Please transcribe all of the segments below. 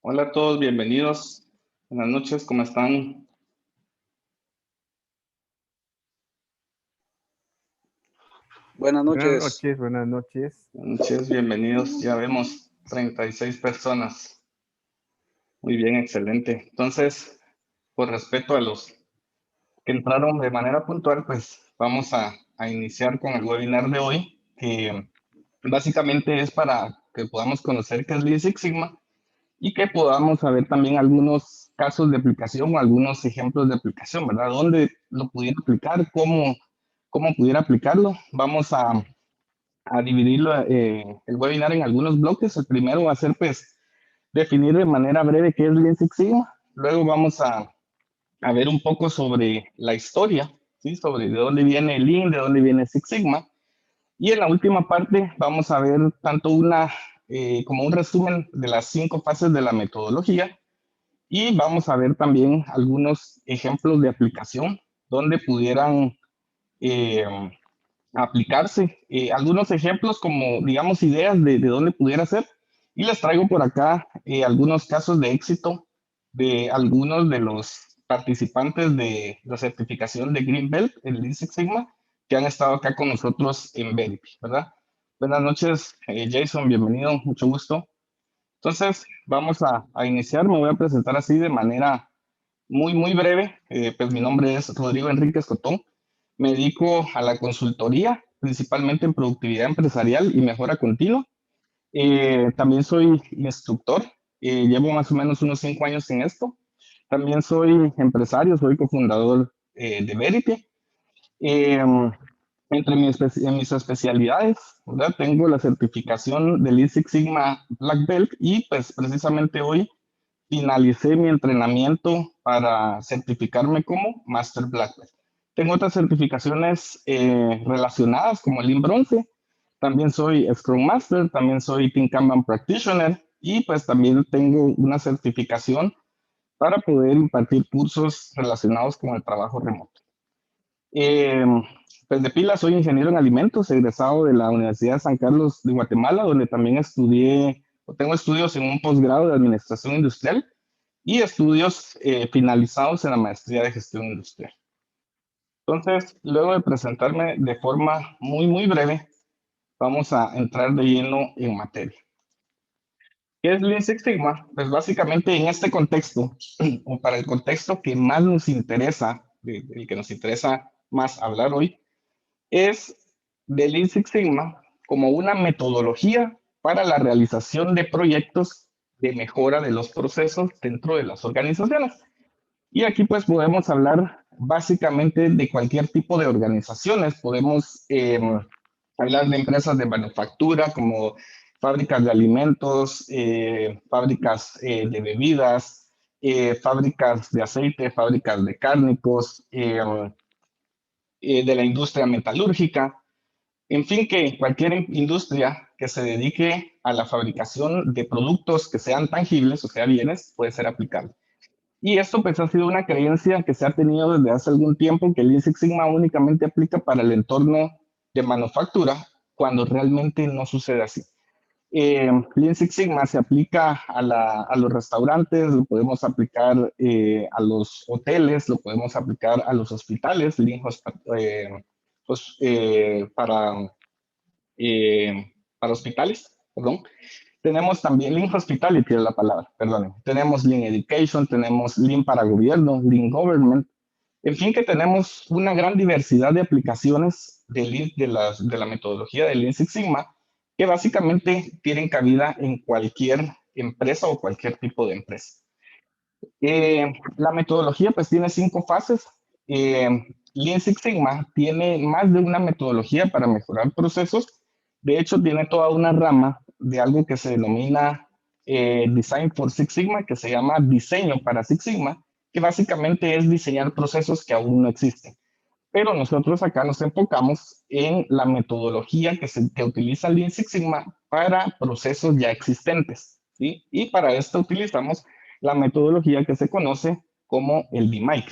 Hola a todos, bienvenidos. Buenas noches, ¿cómo están? Buenas Buenas noches. noches, buenas noches. Buenas noches, bienvenidos. Ya vemos 36 personas. Muy bien, excelente. Entonces, por respeto a los que entraron de manera puntual, pues vamos a iniciar con el webinar de hoy, que básicamente es para que podamos conocer qué es Lean Six Sigma y que podamos saber también algunos casos de aplicación o algunos ejemplos de aplicación, ¿verdad? ¿Dónde lo pudiera aplicar? ¿Cómo pudiera aplicarlo? Vamos a dividirlo, el webinar en algunos bloques. El primero va a ser, pues, definir de manera breve qué es Lean Six Sigma. Luego vamos a ver un poco sobre la historia, ¿sí? Sobre de dónde viene Lean, de dónde viene Six Sigma. Y en la última parte vamos a ver tanto como un resumen de las 5 fases de la metodología y vamos a ver también algunos ejemplos de aplicación donde pudieran eh, aplicarse. Algunos ejemplos como, digamos, ideas de dónde pudiera ser. Y les traigo por acá algunos casos de éxito de algunos de los participantes de la certificación de Green Belt, el Lean Six Sigma, que han estado acá con nosotros en Verity, ¿verdad? Buenas noches, Jason, bienvenido, mucho gusto. Entonces, vamos a iniciar. Me voy a presentar así de manera muy breve. Pues mi nombre es Rodrigo Enríquez Cotón. Me dedico a la consultoría, principalmente en productividad empresarial y mejora continua. También soy instructor. Llevo más o menos unos 5 años en esto. También soy empresario, soy cofundador de Verity. Eh, en mis especialidades, ¿verdad? Tengo la certificación del Lean Six Sigma Black Belt y pues precisamente hoy finalicé mi entrenamiento para certificarme como Master Black Belt. Tengo otras certificaciones relacionadas como el Lean Bronce. También soy Scrum Master, también soy Team Kanban Practitioner y pues también tengo una certificación para poder impartir cursos relacionados con el trabajo remoto. Eh, pues de pila soy ingeniero en alimentos, egresado de la Universidad de San Carlos de Guatemala, donde también tengo estudios en un posgrado de administración industrial y estudios finalizados en la maestría de gestión industrial. Entonces, luego de presentarme de forma muy breve, vamos a entrar de lleno en materia. ¿Qué es Lean Six Sigma? Pues básicamente en este contexto, o para el contexto que más nos interesa, el que nos interesa más hablar hoy, es de Lean Six Sigma como una metodología para la realización de proyectos de mejora de los procesos dentro de las organizaciones. Y aquí pues podemos hablar básicamente de cualquier tipo de organizaciones. Podemos hablar de empresas de manufactura como fábricas de alimentos, fábricas de bebidas, fábricas de aceite, fábricas de cárnicos, de la industria metalúrgica. En fin, que cualquier industria que se dedique a la fabricación de productos que sean tangibles, o sea, bienes, puede ser aplicable. Y esto pues ha sido una creencia que se ha tenido desde hace algún tiempo, que el Lean Six Sigma únicamente aplica para el entorno de manufactura, cuando realmente no sucede así. Lean Six Sigma se aplica a los restaurantes, lo podemos aplicar a los hoteles, lo podemos aplicar a los hospitales, pues, para hospitales, perdón. Tenemos también Lean Hospitality, es la palabra, perdón. Tenemos Lean Education, tenemos Lean para gobierno, Lean Government. En fin, que tenemos una gran diversidad de aplicaciones de la metodología de Lean Six Sigma que básicamente tienen cabida en cualquier empresa o cualquier tipo de empresa. La metodología pues tiene 5 fases. Eh, Lean Six Sigma tiene más de una metodología para mejorar procesos. De hecho, tiene toda una rama de algo que se denomina Design for Six Sigma, que se llama diseño para Six Sigma, que básicamente es diseñar procesos que aún no existen. Pero nosotros acá nos enfocamos en la metodología que utiliza Lean Six Sigma para procesos ya existentes, ¿sí? Y para esto utilizamos la metodología que se conoce como el DMAIC.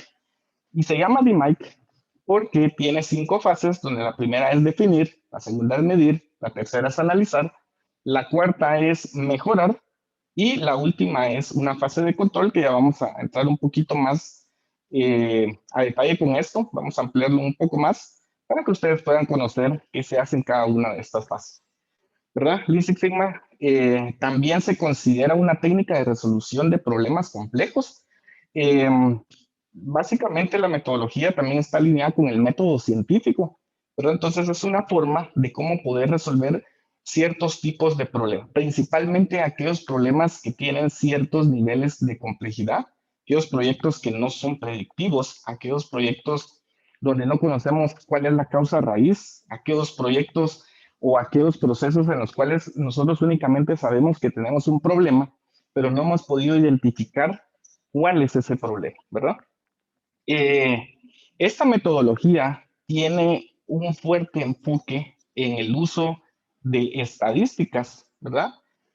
Y se llama DMAIC porque tiene 5 fases, donde la primera es definir, la segunda es medir, la tercera es analizar, la cuarta es mejorar Y la última es una fase de control que ya vamos a entrar un poquito más a detalle con esto. Vamos a ampliarlo un poco más para que ustedes puedan conocer qué se hace en cada una de estas fases. ¿Verdad? Lean Six Sigma también se considera una técnica de resolución de problemas complejos. Eh, Básicamente la metodología también está alineada con el método científico, ¿verdad? Entonces es una forma de cómo poder resolver ciertos tipos de problemas, principalmente aquellos problemas que tienen ciertos niveles de complejidad, aquellos proyectos que no son predictivos, aquellos proyectos donde no conocemos cuál es la causa raíz, aquellos proyectos o aquellos procesos en los cuales nosotros únicamente sabemos que tenemos un problema, pero no hemos podido identificar cuál es ese problema, ¿verdad? Eh, Esta metodología tiene un fuerte enfoque en el uso de estadísticas, ¿verdad?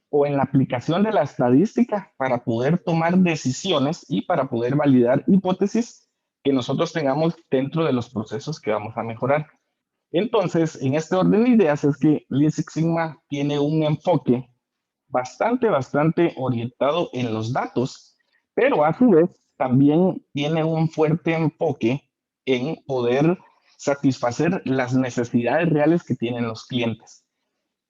O en la aplicación de la estadística para poder tomar decisiones y para poder validar hipótesis que nosotros tengamos dentro de los procesos que vamos a mejorar. Entonces, en este orden de ideas es que Lean Six Sigma tiene un enfoque bastante orientado en los datos, pero a su vez también tiene un fuerte enfoque en poder satisfacer las necesidades reales que tienen los clientes.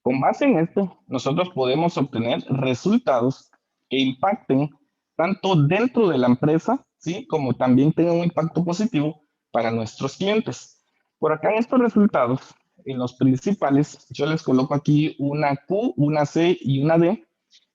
Con base en esto, nosotros podemos obtener resultados que impacten tanto dentro de la empresa, ¿sí? Como también tengan un impacto positivo para nuestros clientes. Por acá en estos resultados, en los principales, yo les coloco aquí una Q, una C y una D,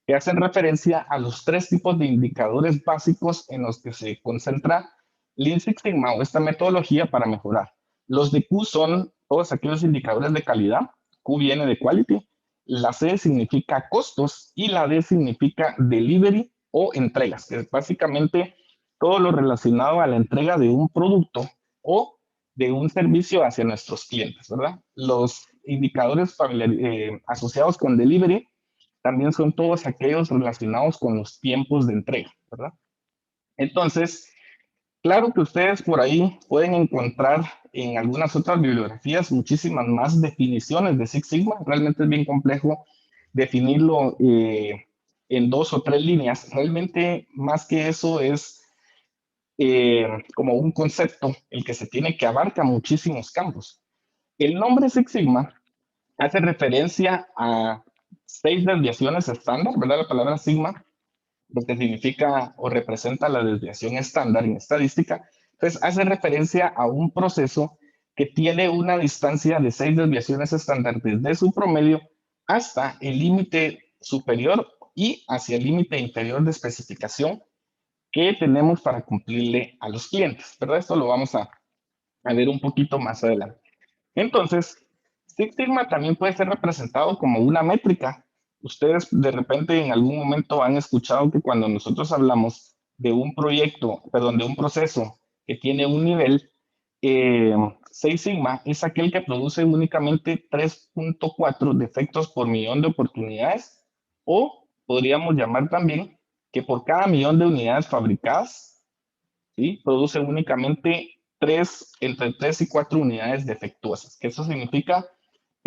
que hacen referencia a los tres tipos de indicadores básicos en los que se concentra Lean Six Sigma o esta metodología para mejorar. Los de Q son todos aquellos indicadores de calidad. Q viene de quality, la C significa costos y la D significa delivery o entregas, que es básicamente todo lo relacionado a la entrega de un producto o de un servicio hacia nuestros clientes, ¿verdad? Los indicadores asociados con delivery también son todos aquellos relacionados con los tiempos de entrega, ¿verdad? Entonces, claro que ustedes por ahí pueden encontrar en algunas otras bibliografías muchísimas más definiciones de Six Sigma. Realmente es bien complejo definirlo en dos o tres líneas. Realmente más que eso es como un concepto el que se tiene que abarca muchísimos campos. El nombre Six Sigma hace referencia a seis desviaciones estándar, ¿verdad? La palabra sigma, lo que significa o representa la desviación estándar en estadística, pues hace referencia a un proceso que tiene una distancia de seis desviaciones estándar desde su promedio hasta el límite superior y hacia el límite inferior de especificación que tenemos para cumplirle a los clientes, ¿verdad? Esto lo vamos a ver un poquito más adelante. Entonces, Six Sigma también puede ser representado como una métrica. Ustedes de repente en algún momento han escuchado que cuando nosotros hablamos de un proyecto, perdón, de un proceso que tiene un nivel, eh, Six Sigma es aquel que produce únicamente 3.4 defectos por millón de oportunidades, o podríamos llamar también que por cada millón de unidades fabricadas, ¿sí? Produce únicamente entre 3 y 4 unidades defectuosas, que eso significa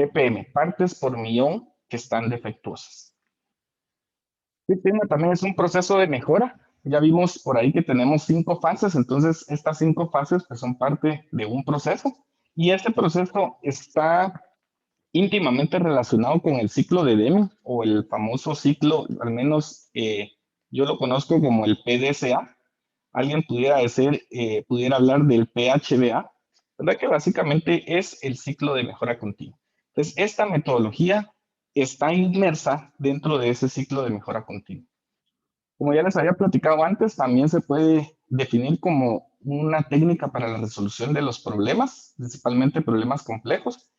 ppm, partes por millón que están defectuosas. Este tema también es un proceso de mejora. Ya vimos por ahí que tenemos 5 fases, entonces estas 5 fases pues, son parte de un proceso y este proceso está íntimamente relacionado con el ciclo de Deming o el famoso ciclo, al menos yo lo conozco como el PDCA. Alguien pudiera decir, pudiera hablar del PHBA, ¿verdad? Que básicamente es el ciclo de mejora continua. Entonces, esta metodología está inmersa dentro de ese ciclo de mejora continua. Como ya les había platicado antes, también se puede definir como una técnica para la resolución de los problemas, principalmente problemas complejos.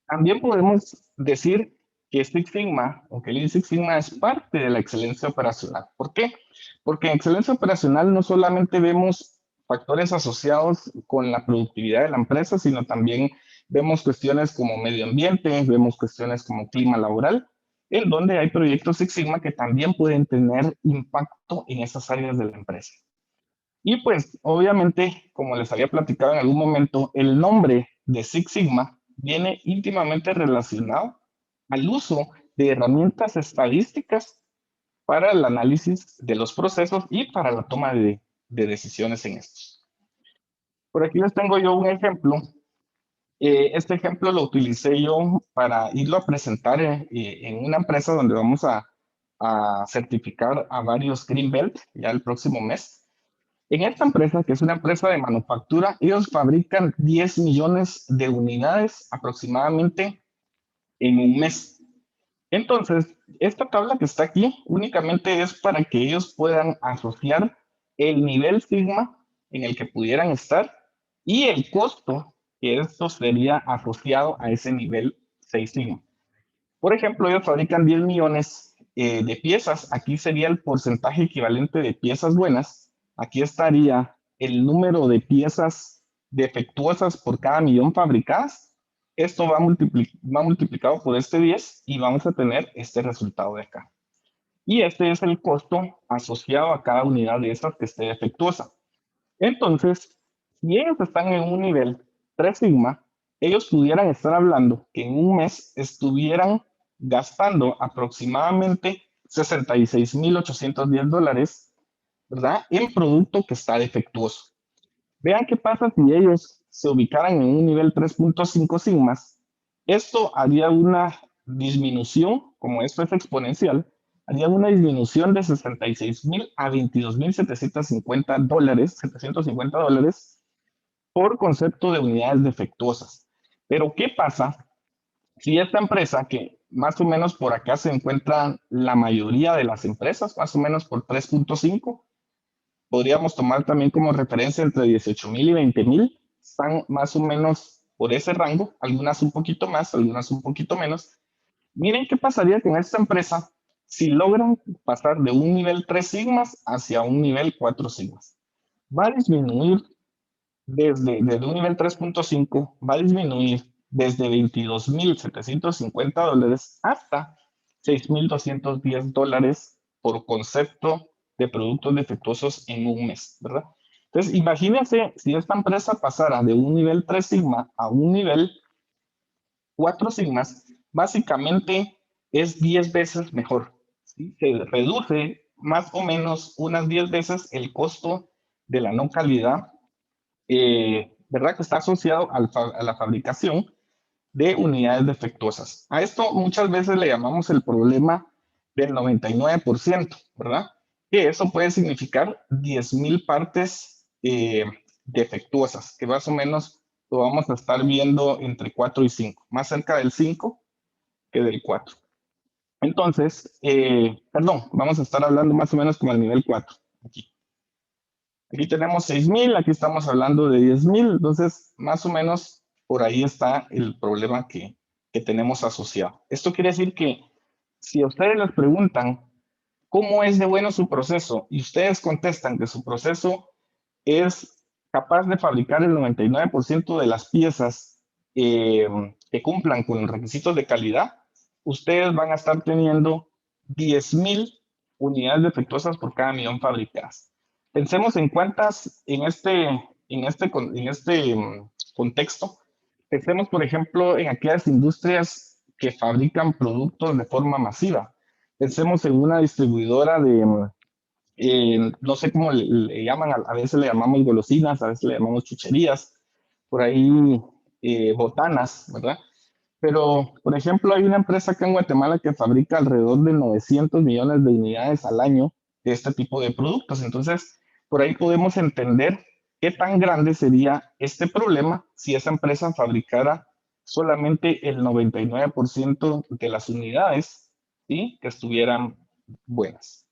También podemos decir que Six Sigma o que Lean Six Sigma es parte de la excelencia operacional. ¿Por qué? Porque en excelencia operacional no solamente vemos factores asociados con la productividad de la empresa, sino también vemos cuestiones como medio ambiente, vemos cuestiones como clima laboral, en donde hay proyectos Six Sigma que también pueden tener impacto en esas áreas de la empresa. Y pues, obviamente, como les había platicado en algún momento, el nombre de Six Sigma viene íntimamente relacionado al uso de herramientas estadísticas para el análisis de los procesos y para la toma de decisiones en estos. Por aquí les tengo yo un ejemplo. Este ejemplo lo utilicé yo para irlo a presentar en una empresa donde vamos a certificar a varios Greenbelt ya el próximo mes. En esta empresa, que es una empresa de manufactura, ellos fabrican 10 millones de unidades aproximadamente en un mes. Entonces, esta tabla que está aquí únicamente es para que ellos puedan asociar el nivel sigma en el que pudieran estar y el costo que esto sería asociado a ese nivel 6 sigma. Por ejemplo, ellos fabrican 10 millones de piezas. Aquí sería el porcentaje equivalente de piezas buenas. Aquí estaría el número de piezas defectuosas por cada millón fabricadas. Esto va multiplicado por este 10 y vamos a tener este resultado de acá. Y este es el costo asociado a cada unidad de estas que esté defectuosa. Entonces, si ellos están en un nivel 3 sigma, ellos pudieran estar hablando que en un mes estuvieran gastando aproximadamente $66,810, ¿verdad? En producto que está defectuoso. Vean qué pasa si ellos se ubicaran en un nivel 3.5 sigmas. Esto haría una disminución, como esto es exponencial, haría una disminución de 66,000 a $22,750, $750 por concepto de unidades defectuosas. Pero ¿qué pasa si esta empresa, que más o menos por acá se encuentran la mayoría de las empresas, más o menos por 3.5, podríamos tomar también como referencia entre 18,000 y 20,000, están más o menos por ese rango, algunas un poquito más, algunas un poquito menos. Miren qué pasaría con esta empresa si logran pasar de un nivel 3 sigmas hacia un nivel 4 sigmas. Va a disminuir desde un nivel 3.5, va a disminuir desde $22,750 hasta $6,210 por concepto de productos defectuosos en un mes, ¿verdad? Entonces, imagínense si esta empresa pasara de un nivel 3 sigma a un nivel 4 sigmas, básicamente es 10 veces mejor, ¿sí? Se reduce más o menos unas 10 veces el costo de la no calidad, ¿verdad? Que está asociado a la fabricación de unidades defectuosas. A esto muchas veces le llamamos el problema del 99%, ¿verdad? Que eso puede significar 10,000 partes defectuosas, que más o menos lo vamos a estar viendo entre 4 y 5, más cerca del 5 que del 4. Entonces, perdón, vamos a estar hablando más o menos como el nivel 4. Aquí. Aquí tenemos 6,000, aquí estamos hablando de 10,000, entonces más o menos por ahí está el problema que tenemos asociado. Esto quiere decir que si a ustedes les preguntan cómo es de bueno su proceso y ustedes contestan que su proceso es capaz de fabricar el 99% de las piezas que cumplan con los requisitos de calidad, ustedes van a estar teniendo 10,000 unidades defectuosas por cada millón fabricadas. Pensemos en cuántas en este contexto. Pensemos, por ejemplo, en aquellas industrias que fabrican productos de forma masiva. Pensemos en una distribuidora de, no sé cómo le llaman, a veces le llamamos golosinas, a veces le llamamos chucherías, por ahí botanas, ¿verdad? Pero, por ejemplo, hay una empresa acá en Guatemala que fabrica alrededor de 900 millones de unidades al año de este tipo de productos. Entonces, por ahí podemos entender qué tan grande sería este problema si esa empresa fabricara solamente el 99% de las unidades, ¿sí? Que estuvieran buenas.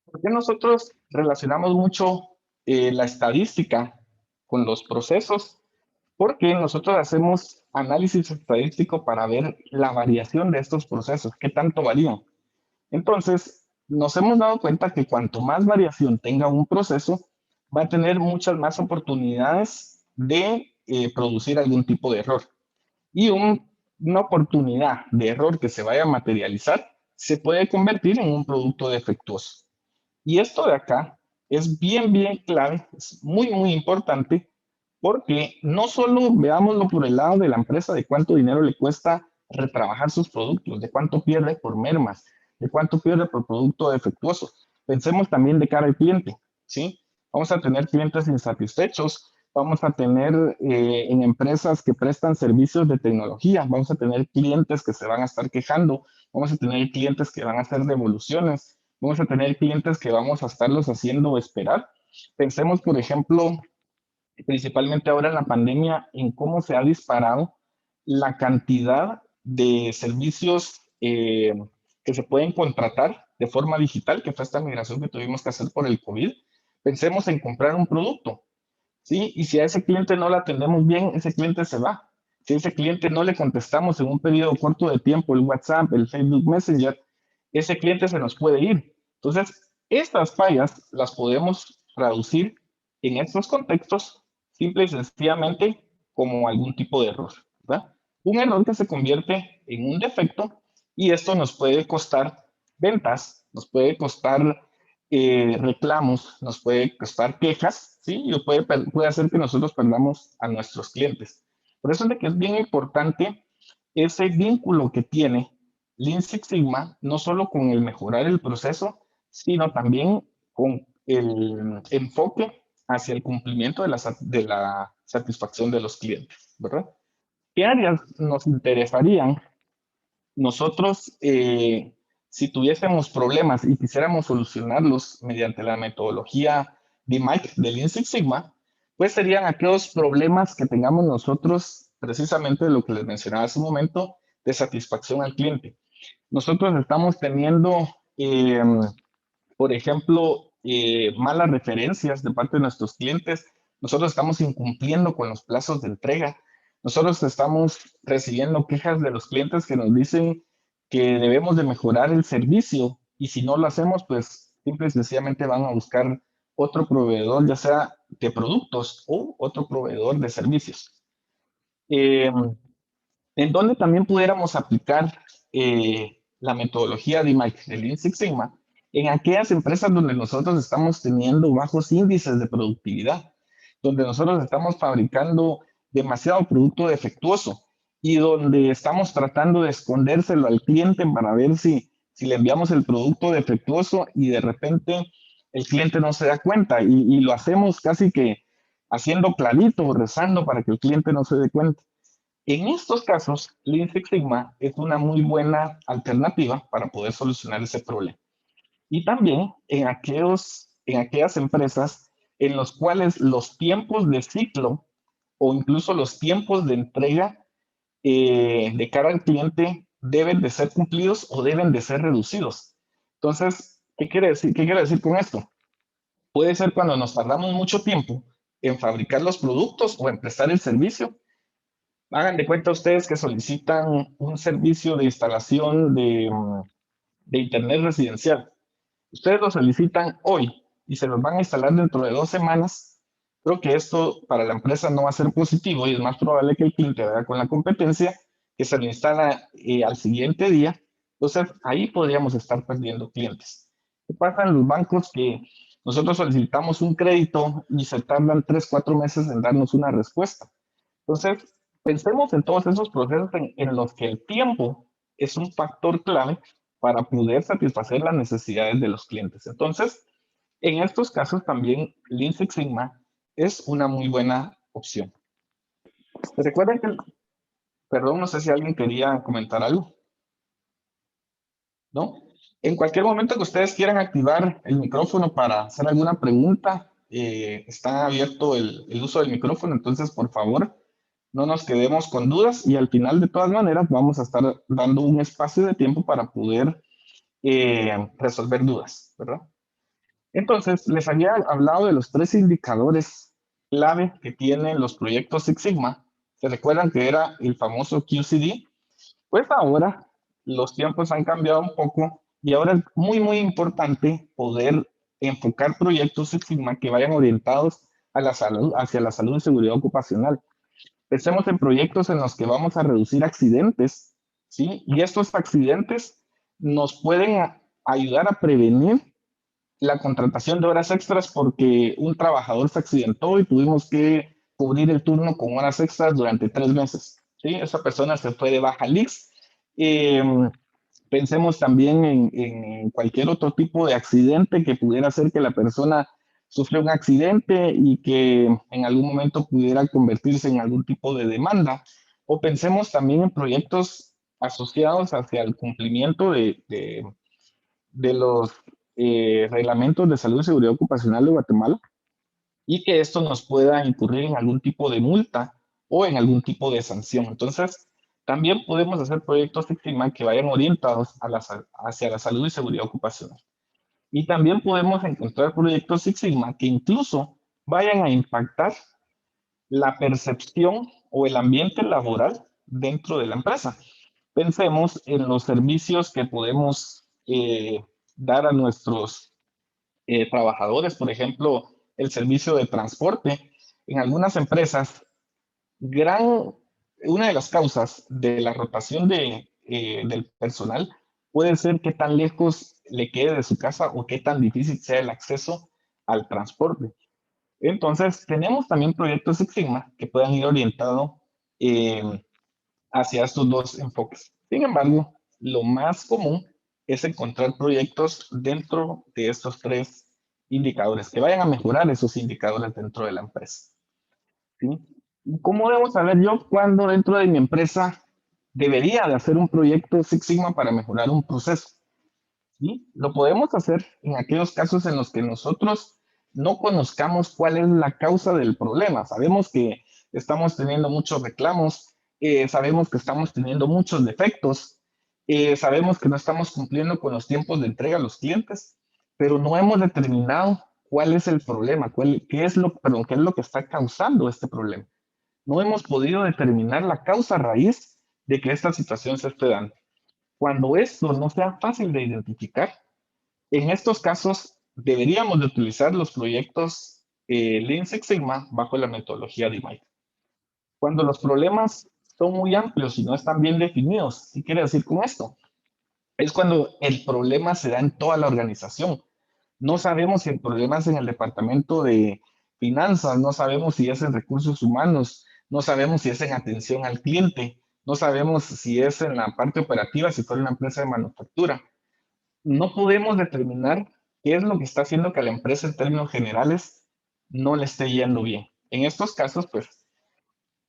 ¿Por qué nosotros relacionamos mucho la estadística con los procesos? Porque nosotros hacemos análisis estadístico para ver la variación de estos procesos, qué tanto varían. Entonces, nos hemos dado cuenta que cuanto más variación tenga un proceso, va a tener muchas más oportunidades de producir algún tipo de error. Y una oportunidad de error que se vaya a materializar se puede convertir en un producto defectuoso. Y esto de acá es bien clave, es muy importante, porque no solo veámoslo por el lado de la empresa, de cuánto dinero le cuesta retrabajar sus productos, de cuánto pierde por mermas, de cuánto pierde por producto defectuoso. Pensemos también de cara al cliente, ¿sí? Vamos a tener clientes insatisfechos, vamos a tener en empresas que prestan servicios de tecnología, vamos a tener clientes que se van a estar quejando, vamos a tener clientes que van a hacer devoluciones, vamos a tener clientes que vamos a estarlos haciendo esperar. Pensemos, por ejemplo, principalmente ahora en la pandemia, en cómo se ha disparado la cantidad de servicios que se pueden contratar de forma digital, que fue esta migración que tuvimos que hacer por el COVID. Pensemos en comprar un producto, ¿sí? Y si a ese cliente no lo atendemos bien, ese cliente se va. Si a ese cliente no le contestamos en un periodo corto de tiempo, el WhatsApp, el Facebook Messenger, ese cliente se nos puede ir. Entonces, estas fallas las podemos traducir en estos contextos simple y sencillamente como algún tipo de error, ¿verdad? Un error que se convierte en un defecto y esto nos puede costar ventas, nos puede costar reclamos, nos puede costar quejas, ¿sí? Y puede hacer que nosotros perdamos a nuestros clientes. Por eso es de que es bien importante ese vínculo que tiene Lean Six Sigma, no solo con el mejorar el proceso, sino también con el enfoque hacia el cumplimiento de la satisfacción de los clientes, ¿verdad? ¿Qué áreas nos interesarían nosotros, si tuviésemos problemas y quisiéramos solucionarlos mediante la metodología DMAIC de Lean Six Sigma, pues serían aquellos problemas que tengamos nosotros, precisamente de lo que les mencionaba hace un momento, de satisfacción al cliente. Nosotros estamos teniendo, por ejemplo, malas referencias de parte de nuestros clientes. Nosotros estamos incumpliendo con los plazos de entrega. Nosotros estamos recibiendo quejas de los clientes que nos dicen que debemos de mejorar el servicio y si no lo hacemos, pues simple y sencillamente van a buscar otro proveedor, ya sea de productos o otro proveedor de servicios. En donde también pudiéramos aplicar la metodología de Lean Six Sigma en aquellas empresas donde nosotros estamos teniendo bajos índices de productividad, donde nosotros estamos fabricando demasiado producto defectuoso y donde estamos tratando de escondérselo al cliente para ver si le enviamos el producto defectuoso y de repente el cliente no se da cuenta y lo hacemos casi que haciendo clarito, rezando para que el cliente no se dé cuenta. En estos casos, Lean Six Sigma es una muy buena alternativa para poder solucionar ese problema. Y también en aquellas empresas en los cuales los tiempos de ciclo o incluso los tiempos de entrega de cara al cliente deben de ser cumplidos o deben de ser reducidos. Entonces, ¿qué quiere decir? ¿Qué quiero decir con esto? Puede ser cuando nos tardamos mucho tiempo en fabricar los productos o en prestar el servicio. Hagan de cuenta ustedes que solicitan un servicio de instalación de internet residencial. Ustedes lo solicitan hoy y se los van a instalar dentro de 2 semanas. Creo que esto para la empresa no va a ser positivo y es más probable que el cliente vaya con la competencia que se lo instala al siguiente día. Entonces, ahí podríamos estar perdiendo clientes. ¿Qué pasa en los bancos que nosotros solicitamos un crédito y se tardan 3, 4 meses en darnos una respuesta? Entonces, pensemos en todos esos procesos en los que el tiempo es un factor clave para poder satisfacer las necesidades de los clientes. Entonces, en estos casos también Lean Six Sigma es una muy buena opción. Recuerden que, perdón, no sé si alguien quería comentar algo. ¿No? En cualquier momento que ustedes quieran activar el micrófono para hacer alguna pregunta, está abierto el uso del micrófono, entonces por favor no nos quedemos con dudas y al final de todas maneras vamos a estar dando un espacio de tiempo para poder resolver dudas, ¿verdad? Entonces, les había hablado de los 3 indicadores clave que tienen los proyectos Six Sigma. ¿Se recuerdan que era el famoso QCD? Pues ahora los tiempos han cambiado un poco y ahora es muy, muy importante poder enfocar proyectos Six Sigma que vayan orientados a la salud, hacia la salud y seguridad ocupacional. Pensemos en proyectos en los que vamos a reducir accidentes, ¿sí? Y estos accidentes nos pueden ayudar a prevenir la contratación de horas extras porque un trabajador se accidentó y tuvimos que cubrir el turno con horas extras durante 3 meses, ¿sí? Esa persona se fue de baja al IX. Pensemos también en cualquier otro tipo de accidente que pudiera hacer que la persona sufrió un accidente y que en algún momento pudiera convertirse en algún tipo de demanda. O pensemos también en proyectos asociados hacia el cumplimiento de los reglamentos de salud y seguridad ocupacional de Guatemala y que esto nos pueda incurrir en algún tipo de multa o en algún tipo de sanción. Entonces, también podemos hacer proyectos Six Sigma que vayan orientados hacia la salud y seguridad ocupacional. Y también podemos encontrar proyectos Six Sigma que incluso vayan a impactar la percepción o el ambiente laboral dentro de la empresa. Pensemos en los servicios que podemos dar a nuestros trabajadores, por ejemplo, el servicio de transporte. En algunas empresas, una de las causas de la rotación del personal puede ser qué tan lejos le quede de su casa o qué tan difícil sea el acceso al transporte. Entonces, tenemos también proyectos Six Sigma que puedan ir orientados hacia estos dos enfoques. Sin embargo, lo más común es encontrar proyectos dentro de estos tres indicadores, que vayan a mejorar esos indicadores dentro de la empresa. ¿Sí? ¿Cómo debo saber yo cuándo dentro de mi empresa debería de hacer un proyecto Six Sigma para mejorar un proceso? ¿Sí? Lo podemos hacer en aquellos casos en los que nosotros no conozcamos cuál es la causa del problema. Sabemos que estamos teniendo muchos reclamos, sabemos que estamos teniendo muchos defectos, sabemos que no estamos cumpliendo con los tiempos de entrega a los clientes, pero no hemos determinado cuál es el problema, qué es qué es lo que está causando este problema. No hemos podido determinar la causa raíz de que esta situación se esté dando. Cuando esto no sea fácil de identificar, en estos casos deberíamos de utilizar los proyectos Lean Six Sigma bajo la metodología DMAIC. Cuando los problemas son muy amplios y no están bien definidos, ¿qué quiere decir con esto? Es cuando el problema se da en toda la organización. No sabemos si el problema es en el departamento de finanzas, no sabemos si es en recursos humanos, no sabemos si es en atención al cliente, no sabemos si es en la parte operativa, si fuera una empresa de manufactura. No podemos determinar qué es lo que está haciendo que a la empresa en términos generales no le esté yendo bien. En estos casos, pues,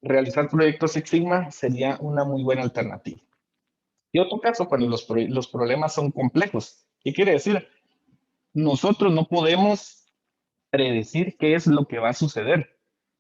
realizar proyectos Six Sigma sería una muy buena alternativa. Y otro caso, cuando los problemas son complejos. ¿Qué quiere decir? Nosotros no podemos predecir qué es lo que va a suceder.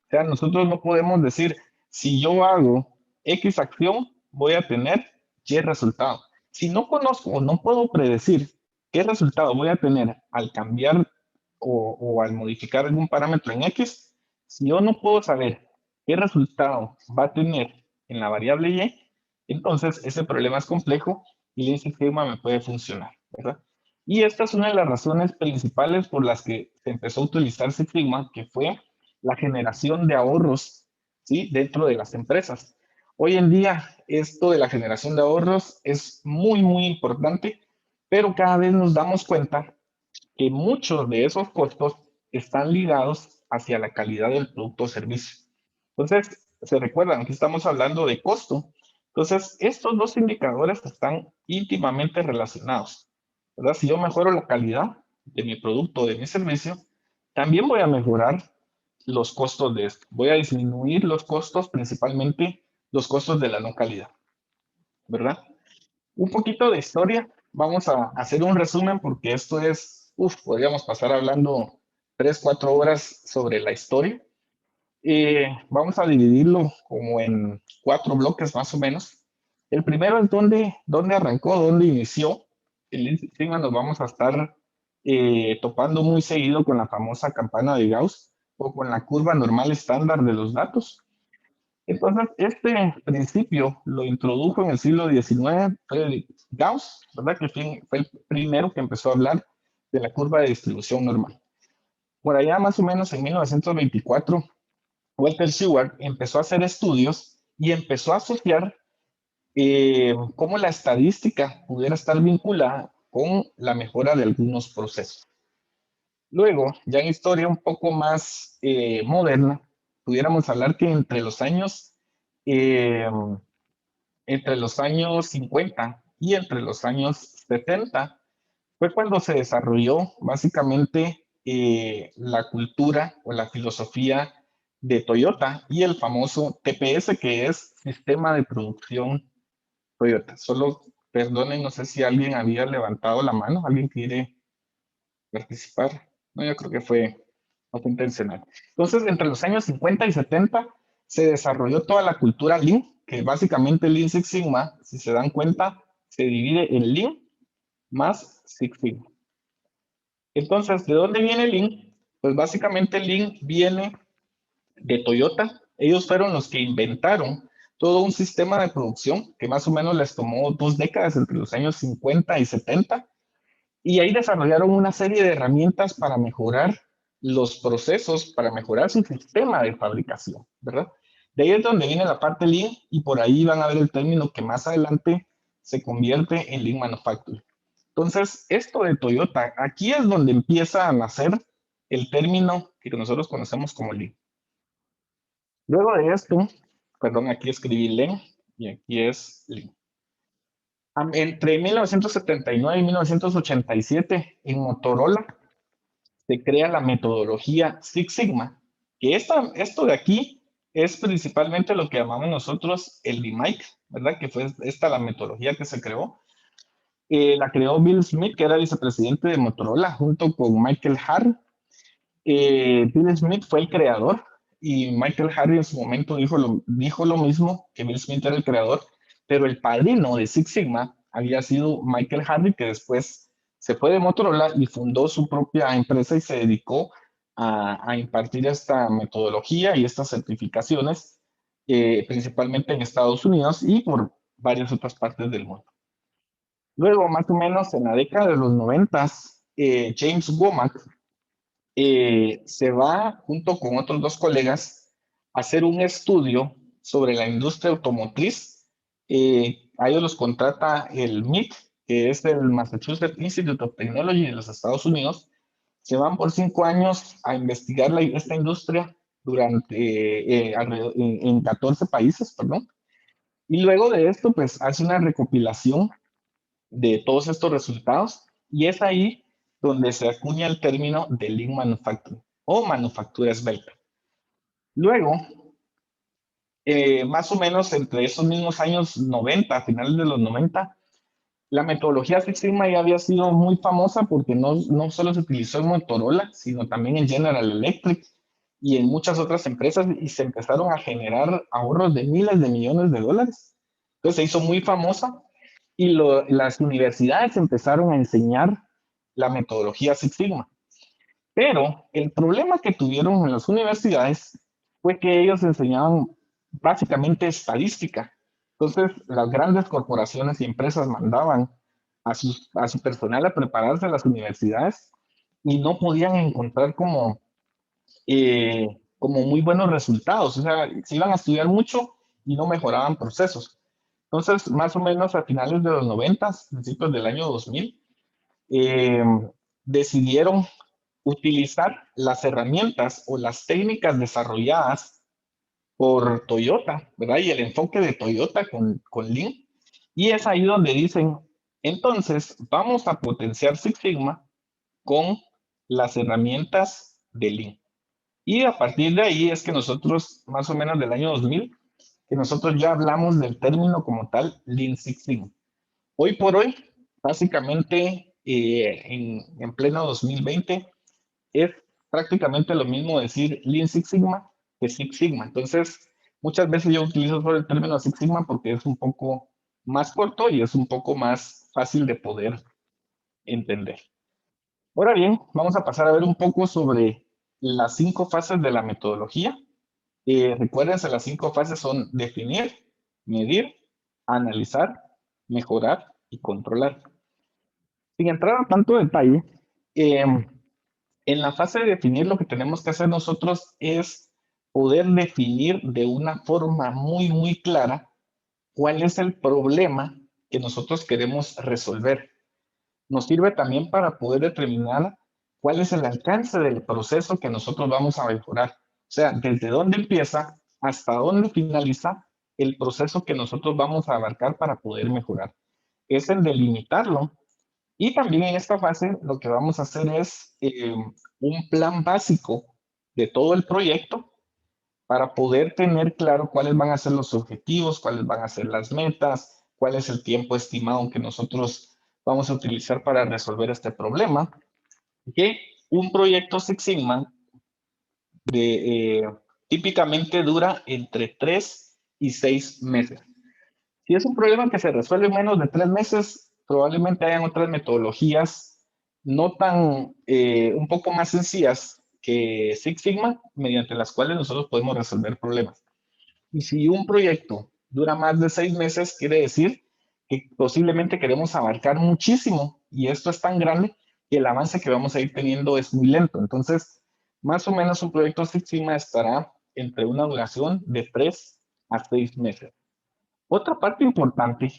O sea, nosotros no podemos decir, si yo hago X acción, voy a tener Y resultado. Si no conozco o no puedo predecir qué resultado voy a tener al cambiar o al modificar algún parámetro en X, si yo no puedo saber qué resultado va a tener en la variable Y, entonces ese problema es complejo y el sistema me puede funcionar, ¿verdad? Y esta es una de las razones principales por las que se empezó a utilizar Six Sigma, que fue la generación de ahorros, ¿sí? Dentro de las empresas. Hoy en día, esto de la generación de ahorros es muy, muy importante, pero cada vez nos damos cuenta que muchos de esos costos están ligados hacia la calidad del producto o servicio. Entonces, se recuerdan que estamos hablando de costo. Entonces, estos dos indicadores están íntimamente relacionados, ¿verdad? Si yo mejoro la calidad de mi producto o de mi servicio, también voy a mejorar los costos de esto. Voy a disminuir los costos, principalmente los costos de la no calidad, ¿verdad? Un poquito de historia. Vamos a hacer un resumen porque esto es, podríamos pasar hablando 3, 4 horas sobre la historia. Vamos a dividirlo como en 4 bloques más o menos. El primero es dónde arrancó, dónde inició. El Lean Six Sigma nos vamos a estar topando muy seguido con la famosa campana de Gauss o con la curva normal estándar de los datos. Entonces, este principio lo introdujo en el siglo XIX Friedrich Gauss, ¿verdad? Que fue el primero que empezó a hablar de la curva de distribución normal. Por allá, más o menos en 1924, Walter Shewhart empezó a hacer estudios y empezó a asociar cómo la estadística pudiera estar vinculada con la mejora de algunos procesos. Luego, ya en historia un poco más moderna, pudiéramos hablar que entre los años 50 y entre los años 70 fue cuando se desarrolló básicamente la cultura o la filosofía de Toyota y el famoso TPS, que es Sistema de Producción Toyota. Solo, perdonen, no sé si alguien había levantado la mano, alguien quiere participar. No, yo creo que no fue intencional. Entonces, entre los años 50 y 70 se desarrolló toda la cultura Lean, que básicamente Lean Six Sigma, si se dan cuenta, se divide en Lean más Six Sigma. Entonces, ¿de dónde viene Lean? Pues básicamente Lean viene de Toyota. Ellos fueron los que inventaron todo un sistema de producción que más o menos les tomó 2 décadas entre los años 50 y 70. Y ahí desarrollaron una serie de herramientas para mejorar los procesos, para mejorar su sistema de fabricación, ¿verdad? De ahí es donde viene la parte Lean y por ahí van a ver el término que más adelante se convierte en Lean Manufacturing. Entonces, esto de Toyota, aquí es donde empieza a nacer el término que nosotros conocemos como Lean. Luego de esto, perdón, aquí escribí Lean y aquí es Lean. Entre 1979 y 1987, en Motorola, se crea la metodología Six Sigma, que esto de aquí es principalmente lo que llamamos nosotros el DMAIC, ¿verdad? Que fue esta la metodología que se creó. La creó Bill Smith, que era vicepresidente de Motorola, junto con Michael Harry. Bill Smith fue el creador y Michael Harry en su momento dijo lo mismo, que Bill Smith era el creador, pero el padrino de Six Sigma había sido Michael Harry, que después se fue de Motorola y fundó su propia empresa y se dedicó a impartir esta metodología y estas certificaciones, principalmente en Estados Unidos y por varias otras partes del mundo. Luego, más o menos en la década de los 90, James Womack se va junto con otros 2 colegas a hacer un estudio sobre la industria automotriz. A ellos los contrata el MIT, que es el Massachusetts Institute of Technology de los Estados Unidos. Se van por 5 años a investigar esta industria en 14 países, perdón. Y luego de esto, pues hace una recopilación de todos estos resultados y es ahí donde se acuña el término de Lean Manufacturing o manufactura esbelta. Luego, más o menos entre esos mismos años 90, a finales de los 90, la metodología Six Sigma ya había sido muy famosa porque no solo se utilizó en Motorola, sino también en General Electric y en muchas otras empresas y se empezaron a generar ahorros de miles de millones de dólares. Entonces se hizo muy famosa y las universidades empezaron a enseñar la metodología Six Sigma. Pero el problema que tuvieron en las universidades fue que ellos enseñaban básicamente estadística. Entonces, las grandes corporaciones y empresas mandaban a su personal a prepararse a las universidades y no podían encontrar como muy buenos resultados. O sea, se iban a estudiar mucho y no mejoraban procesos. Entonces, más o menos a finales de los 90, principios del año 2000, decidieron utilizar las herramientas o las técnicas desarrolladas por Toyota, ¿verdad? Y el enfoque de Toyota con Lean. Y es ahí donde dicen, entonces, vamos a potenciar Six Sigma con las herramientas de Lean. Y a partir de ahí es que nosotros, más o menos del año 2000, que nosotros ya hablamos del término como tal, Lean Six Sigma. Hoy por hoy, básicamente, en pleno 2020, es prácticamente lo mismo decir Lean Six Sigma que Six Sigma. Entonces, muchas veces yo utilizo solo el término Six Sigma porque es un poco más corto y es un poco más fácil de poder entender. Ahora bien, vamos a pasar a ver un poco sobre las 5 fases de la metodología. Recuérdense, las 5 fases son definir, medir, analizar, mejorar y controlar. Sin entrar a tanto detalle, en la fase de definir lo que tenemos que hacer nosotros es poder definir de una forma muy, muy clara cuál es el problema que nosotros queremos resolver. Nos sirve también para poder determinar cuál es el alcance del proceso que nosotros vamos a mejorar. O sea, desde dónde empieza hasta dónde finaliza el proceso que nosotros vamos a abarcar para poder mejorar. es en delimitarlo. Y también en esta fase lo que vamos a hacer es un plan básico de todo el proyecto para poder tener claro cuáles van a ser los objetivos, cuáles van a ser las metas, cuál es el tiempo estimado que nosotros vamos a utilizar para resolver este problema. Que un proyecto Six Sigma típicamente dura entre 3 y 6 meses. Si es un problema que se resuelve en menos de 3 meses, probablemente hayan otras metodologías no tan, un poco más sencillas que Six Sigma, mediante las cuales nosotros podemos resolver problemas. Y si un proyecto dura más de 6 meses, quiere decir que posiblemente queremos abarcar muchísimo y esto es tan grande que el avance que vamos a ir teniendo es muy lento. Entonces, más o menos un proyecto Six Sigma estará entre una duración de 3 a 6 meses. Otra parte importante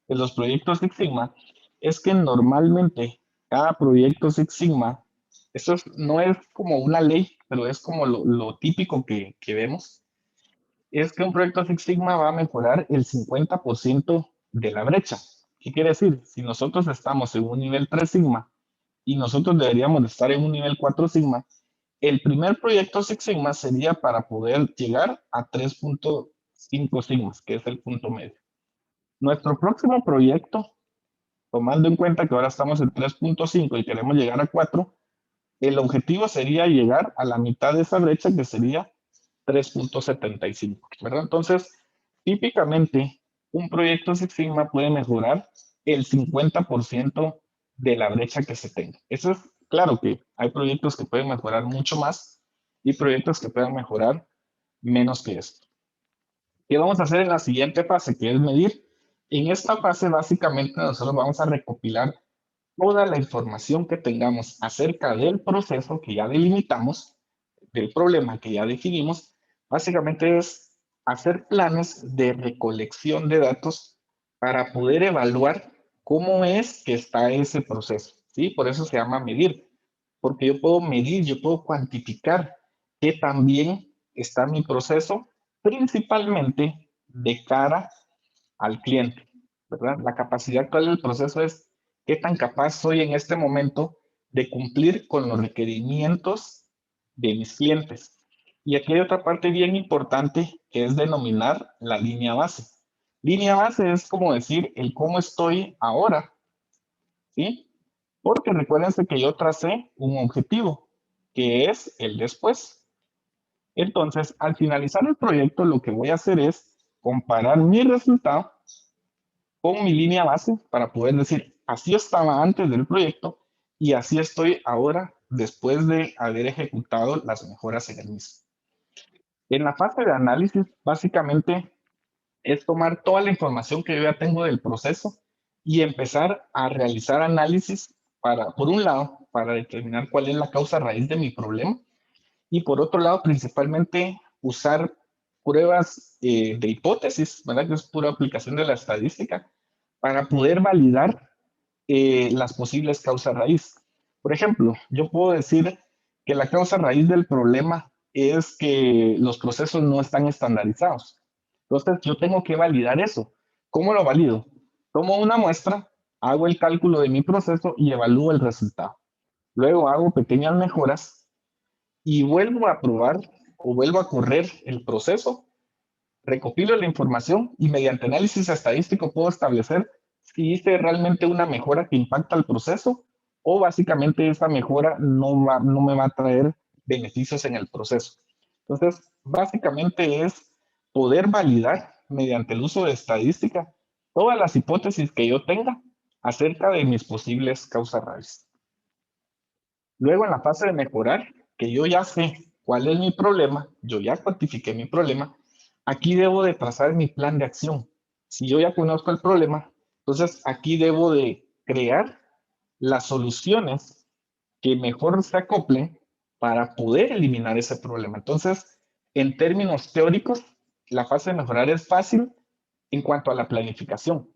de los proyectos Six Sigma es que normalmente cada proyecto Six Sigma, no es como una ley, pero es como lo típico que vemos, es que un proyecto Six Sigma va a mejorar el 50% de la brecha. ¿Qué quiere decir? Si nosotros estamos en un nivel 3 Sigma y nosotros deberíamos de estar en un nivel 4 Sigma, el primer proyecto Six Sigma sería para poder llegar a 3.5 Sigmas, que es el punto medio. Nuestro próximo proyecto, tomando en cuenta que ahora estamos en 3.5 y queremos llegar a 4, el objetivo sería llegar a la mitad de esa brecha, que sería 3.75, ¿verdad? Entonces, típicamente, un proyecto Six Sigma puede mejorar el 50% de la brecha que se tenga. Eso es claro que hay proyectos que pueden mejorar mucho más y proyectos que pueden mejorar menos que esto. ¿Qué vamos a hacer en la siguiente fase, que es medir? En esta fase, básicamente, nosotros vamos a recopilar toda la información que tengamos acerca del proceso que ya delimitamos, del problema que ya definimos. Básicamente es hacer planes de recolección de datos para poder evaluar cómo es que está ese proceso, ¿sí? Por eso se llama medir, porque yo puedo medir, yo puedo cuantificar qué tan bien está mi proceso, principalmente de cara al cliente, ¿verdad? La capacidad actual del proceso es qué tan capaz soy en este momento de cumplir con los requerimientos de mis clientes. Y aquí hay otra parte bien importante que es denominar la línea base. Línea base es como decir el cómo estoy ahora, ¿sí? Porque recuérdense que yo tracé un objetivo, que es el después. Entonces, al finalizar el proyecto, lo que voy a hacer es comparar mi resultado con mi línea base para poder decir, así estaba antes del proyecto y así estoy ahora después de haber ejecutado las mejoras en el mismo. En la fase de análisis, básicamente es tomar toda la información que yo ya tengo del proceso y empezar a realizar análisis para, por un lado, para determinar cuál es la causa raíz de mi problema y por otro lado, principalmente usar pruebas de hipótesis, ¿verdad? Que es pura aplicación de la estadística para poder validar las posibles causas raíz. Por ejemplo, yo puedo decir que la causa raíz del problema es que los procesos no están estandarizados. Entonces, yo tengo que validar eso. ¿Cómo lo valido? Tomo una muestra, hago el cálculo de mi proceso y evalúo el resultado. Luego hago pequeñas mejoras y vuelvo a probar o vuelvo a correr el proceso, recopilo la información y mediante análisis estadístico puedo establecer si hice realmente una mejora que impacta el proceso o básicamente esa mejora no me va a traer beneficios en el proceso. Entonces, básicamente es poder validar mediante el uso de estadística todas las hipótesis que yo tenga acerca de mis posibles causas raíz. Luego, en la fase de mejorar, que yo ya sé cuál es mi problema, yo ya cuantifiqué mi problema, aquí debo de trazar mi plan de acción. Si yo ya conozco el problema, entonces aquí debo de crear las soluciones que mejor se acoplen para poder eliminar ese problema. Entonces, en términos teóricos, la fase de mejorar es fácil en cuanto a la planificación.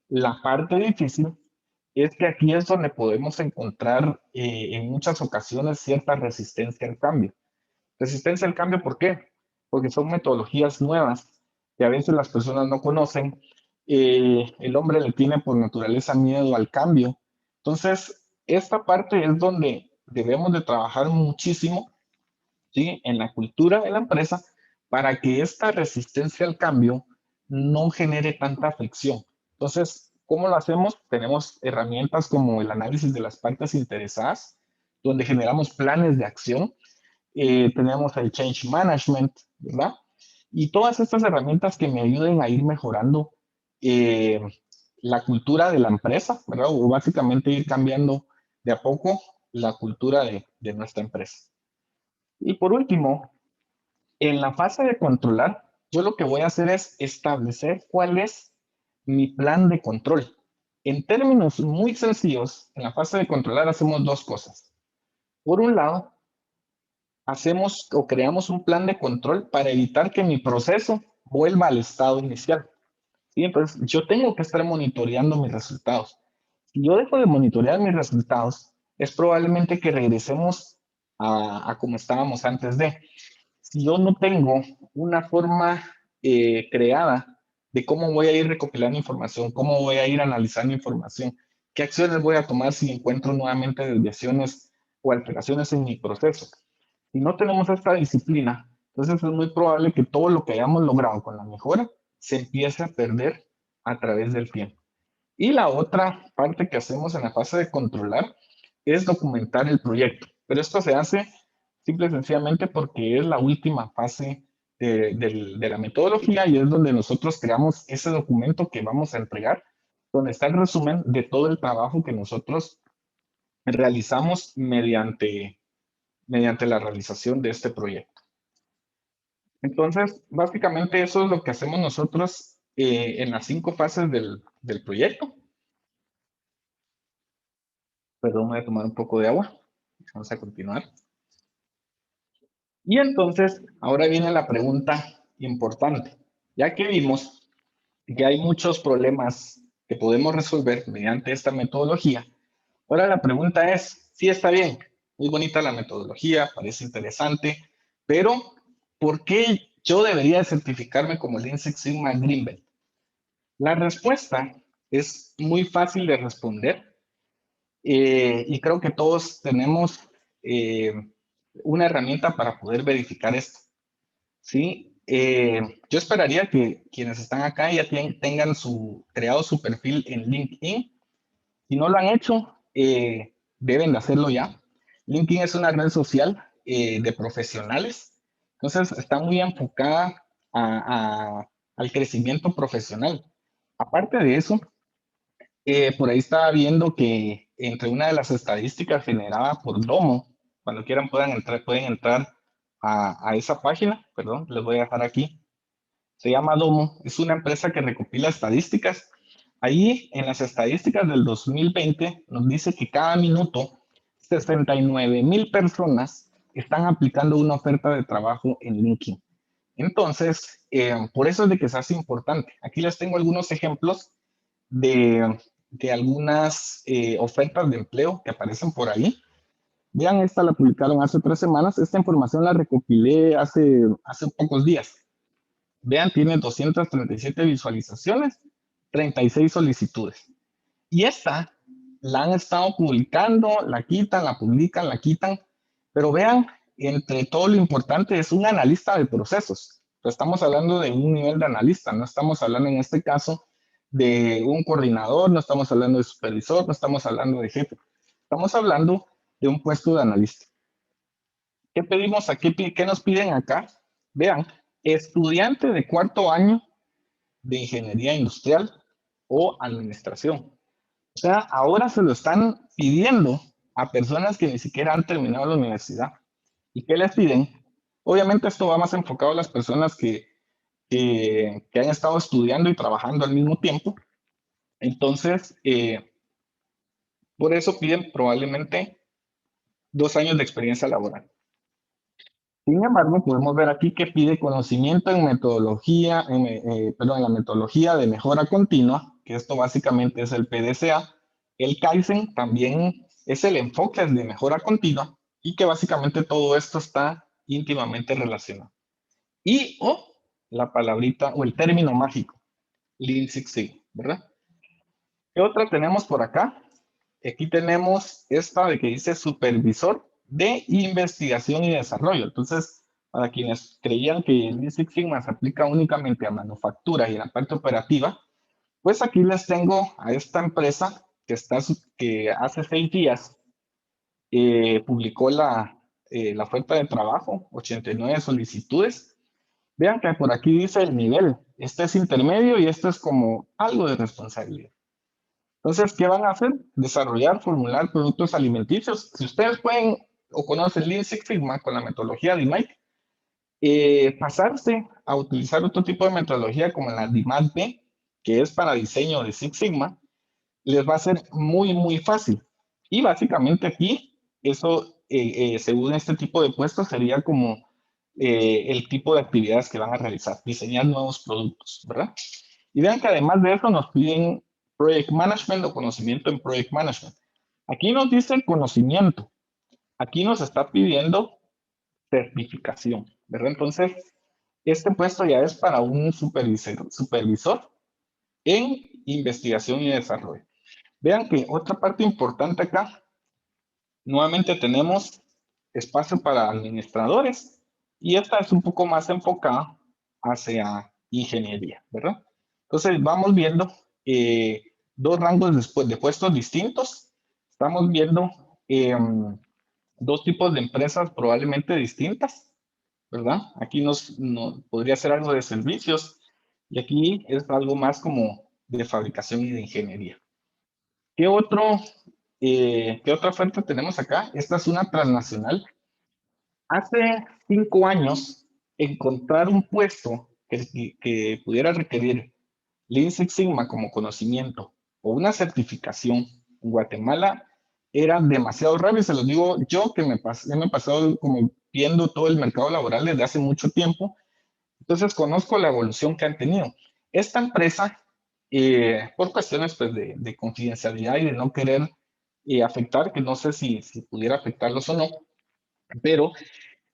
La parte difícil es que aquí es donde podemos encontrar en muchas ocasiones cierta resistencia al cambio. Resistencia al cambio, ¿por qué? Porque son metodologías nuevas que a veces las personas no conocen El hombre le tiene por naturaleza miedo al cambio. Entonces, esta parte es donde debemos de trabajar muchísimo, ¿sí? En la cultura de la empresa para que esta resistencia al cambio no genere tanta fricción. Entonces, ¿cómo lo hacemos? Tenemos herramientas como el análisis de las partes interesadas, donde generamos planes de acción. Tenemos el change management, ¿verdad? Y todas estas herramientas que me ayuden a ir mejorando eh, la cultura de la empresa, ¿verdad? O básicamente ir cambiando de a poco la cultura de nuestra empresa. Y por último, en la fase de controlar, yo lo que voy a hacer es establecer cuál es mi plan de control. En términos muy sencillos, en la fase de controlar hacemos dos cosas. Por un lado, hacemos o creamos un plan de control para evitar que mi proceso vuelva al estado inicial. ¿Sí? Entonces, yo tengo que estar monitoreando mis resultados. Si yo dejo de monitorear mis resultados, es probablemente que regresemos a como estábamos antes de. Si yo no tengo una forma creada de cómo voy a ir recopilando información, cómo voy a ir analizando información, qué acciones voy a tomar si encuentro nuevamente desviaciones o alteraciones en mi proceso. Si no tenemos esta disciplina, entonces es muy probable que todo lo que hayamos logrado con la mejora se empiece a perder a través del tiempo. Y la otra parte que hacemos en la fase de controlar es documentar el proyecto. Pero esto se hace simple y sencillamente porque es la última fase de la metodología y es donde nosotros creamos ese documento que vamos a entregar, donde está el resumen de todo el trabajo que nosotros realizamos mediante la realización de este proyecto. Entonces, básicamente eso es lo que hacemos nosotros en las 5 fases del proyecto. Perdón, voy a tomar un poco de agua. Vamos a continuar. Y entonces, ahora viene la pregunta importante. Ya que vimos que hay muchos problemas que podemos resolver mediante esta metodología, ahora la pregunta es, sí está bien, muy bonita la metodología, parece interesante, pero ¿por qué yo debería certificarme como Lean Six Sigma Green Belt? La respuesta es muy fácil de responder y creo que todos tenemos eh, una herramienta para poder verificar esto. ¿Sí? Yo esperaría que quienes están acá ya tengan creado su perfil en LinkedIn. Si no lo han hecho, deben de hacerlo ya. LinkedIn es una red social de profesionales, entonces está muy enfocada al crecimiento profesional. Aparte de eso, por ahí estaba viendo que entre una de las estadísticas generadas por Domo, cuando quieran pueden entrar a esa página, perdón, les voy a dejar aquí. Se llama Domo, es una empresa que recopila estadísticas. Ahí en las estadísticas del 2020 nos dice que cada minuto 69,000 personas están aplicando una oferta de trabajo en LinkedIn. Entonces, por eso es de que se hace importante. Aquí les tengo algunos ejemplos de algunas ofertas de empleo que aparecen por ahí. Vean, esta la publicaron hace 3 semanas. Esta información la recopilé hace pocos días. Vean, tiene 237 visualizaciones, 36 solicitudes. Y esta la han estado publicando, la quitan, la publican, la quitan. Pero vean, entre todo lo importante es un analista de procesos. Estamos hablando de un nivel de analista, no estamos hablando en este caso de un coordinador, no estamos hablando de supervisor, no estamos hablando de jefe. Estamos hablando de un puesto de analista. ¿Qué pedimos aquí? ¿Qué nos piden acá? Vean, estudiante de 4º año de ingeniería industrial o administración. O sea, ahora se lo están pidiendo a personas que ni siquiera han terminado la universidad. ¿Y qué les piden? Obviamente esto va más enfocado a las personas que han estado estudiando y trabajando al mismo tiempo. Entonces, por eso piden probablemente 2 años de experiencia laboral. Sin embargo, podemos ver aquí que pide conocimiento en metodología, en la metodología de mejora continua, que esto básicamente es el PDCA. El Kaizen también es el enfoque de mejora continua y que básicamente todo esto está íntimamente relacionado. Y la palabrita o el término mágico, Lean Six Sigma, ¿verdad? ¿Qué otra tenemos por acá? Aquí tenemos esta de que dice supervisor de investigación y desarrollo. Entonces, para quienes creían que el Lean Six Sigma se aplica únicamente a manufactura y a la parte operativa, pues aquí les tengo a esta empresa que hace 6 días publicó la oferta de trabajo, 89 solicitudes. Vean que por aquí dice el nivel. Este es intermedio y este es como algo de responsabilidad. Entonces, ¿qué van a hacer? Desarrollar, formular productos alimenticios. Si ustedes pueden o conocen Lean Six Sigma con la metodología de Mike, pasarse a utilizar otro tipo de metodología como la DMAT-B, que es para diseño de Six Sigma, les va a ser muy, muy fácil. Y básicamente aquí, eso, según este tipo de puestos, sería como el tipo de actividades que van a realizar, diseñar nuevos productos, ¿verdad? Y vean que además de eso nos piden Project Management o conocimiento en Project Management. Aquí nos dice conocimiento. Aquí nos está pidiendo certificación, ¿verdad? Entonces, este puesto ya es para un supervisor en investigación y desarrollo. Vean que otra parte importante acá, nuevamente tenemos espacio para administradores y esta es un poco más enfocada hacia ingeniería, ¿verdad? Entonces vamos viendo dos rangos de puestos distintos. Estamos viendo dos tipos de empresas probablemente distintas, ¿verdad? Aquí podría ser algo de servicios y aquí es algo más como de fabricación y de ingeniería. ¿Qué qué otra oferta tenemos acá? Esta es una transnacional. Hace 5 años, encontrar un puesto que pudiera requerir Lean Six Sigma como conocimiento o una certificación en Guatemala era demasiado raro y se lo digo yo que me he pasado como viendo todo el mercado laboral desde hace mucho tiempo. Entonces conozco la evolución que han tenido. Esta empresa, por cuestiones pues, de confidencialidad y de no querer afectar, que no sé si pudiera afectarlos o no, pero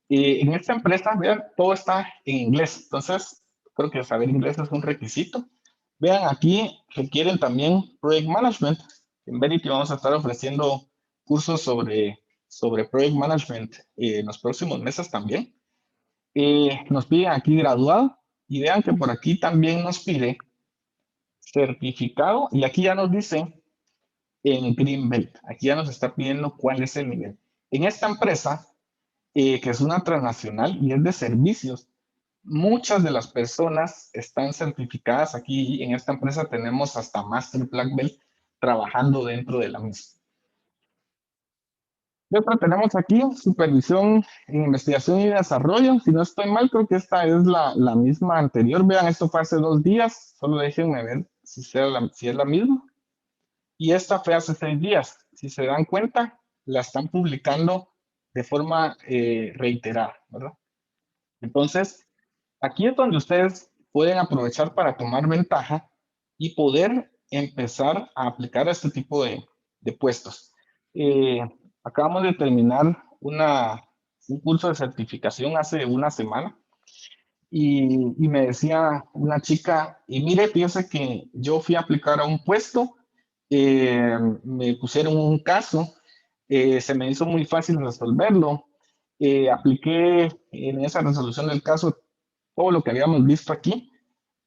en esta empresa, vean, todo está en inglés. Entonces, creo que saber inglés es un requisito. Vean, aquí requieren también Project Management. En Verity vamos a estar ofreciendo cursos sobre Project Management en los próximos meses también. Nos piden aquí graduado y vean que por aquí también nos pide certificado y aquí ya nos dice en Greenbelt, aquí ya nos está pidiendo cuál es el nivel. En esta empresa, que es una transnacional y es de servicios, muchas de las personas están certificadas aquí. En esta empresa tenemos hasta Master Black Belt trabajando dentro de la misma. Y otra tenemos aquí, supervisión en investigación y desarrollo. Si no estoy mal, creo que esta es la misma anterior. Vean, esto fue hace 2 días. Solo déjenme ver si es la misma. Y esta fue hace 6 días. Si se dan cuenta, la están publicando de forma reiterada, ¿verdad? Entonces, aquí es donde ustedes pueden aprovechar para tomar ventaja y poder empezar a aplicar a este tipo de puestos. Acabamos de terminar un curso de certificación hace una semana y me decía una chica, y mire, fíjese que yo fui a aplicar a un puesto, me pusieron un caso, se me hizo muy fácil resolverlo, apliqué en esa resolución del caso todo lo que habíamos visto aquí.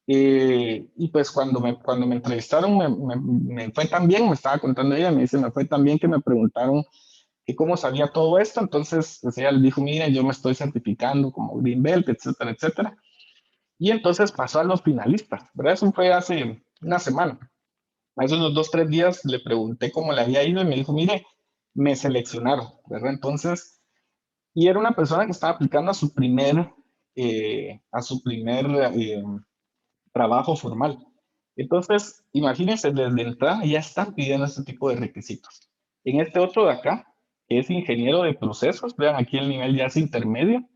Y pues cuando me entrevistaron me fue tan bien, me estaba contando ella, me dice, me fue tan bien que me preguntaron que cómo sabía todo esto. Entonces pues ella le dijo, mire, yo me estoy certificando como Green Belt, etcétera, etcétera. Y entonces pasó a los finalistas, ¿verdad? Eso fue hace una semana. Hace unos 2, 3 días le pregunté cómo le había ido y me dijo, mire, me seleccionaron, ¿verdad? Entonces, y era una persona que estaba aplicando a su primer trabajo formal. Entonces, imagínense, desde entrada ya están pidiendo este tipo de requisitos. En este otro de acá, que es ingeniero de procesos, vean aquí el nivel ya es intermedio,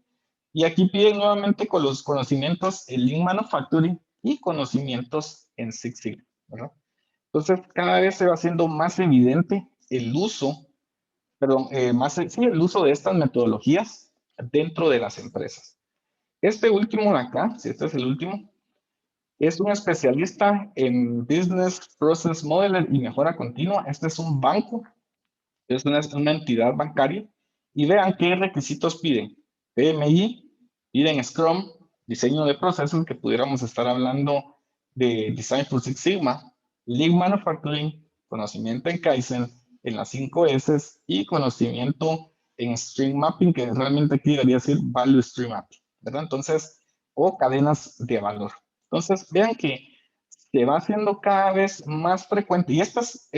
y aquí piden nuevamente con los conocimientos en Lean Manufacturing y conocimientos en Six Sigma, ¿verdad? Entonces, cada vez se va haciendo más evidente el uso, perdón, el uso de estas metodologías dentro de las empresas. Este último de acá, si este es el último, Es un especialista en Business Process Modeler y mejora continua. Este es un banco, es una entidad bancaria. Y vean qué requisitos piden. PMI, piden Scrum, diseño de procesos, que pudiéramos estar hablando de Design for Six Sigma, Lean Manufacturing, conocimiento en Kaizen, en las 5 S y conocimiento en Stream Mapping, que realmente aquí debería decir Value Stream Mapping, ¿verdad? Entonces, o cadenas de valor. Entonces, vean que se va haciendo cada vez más frecuente. Y estas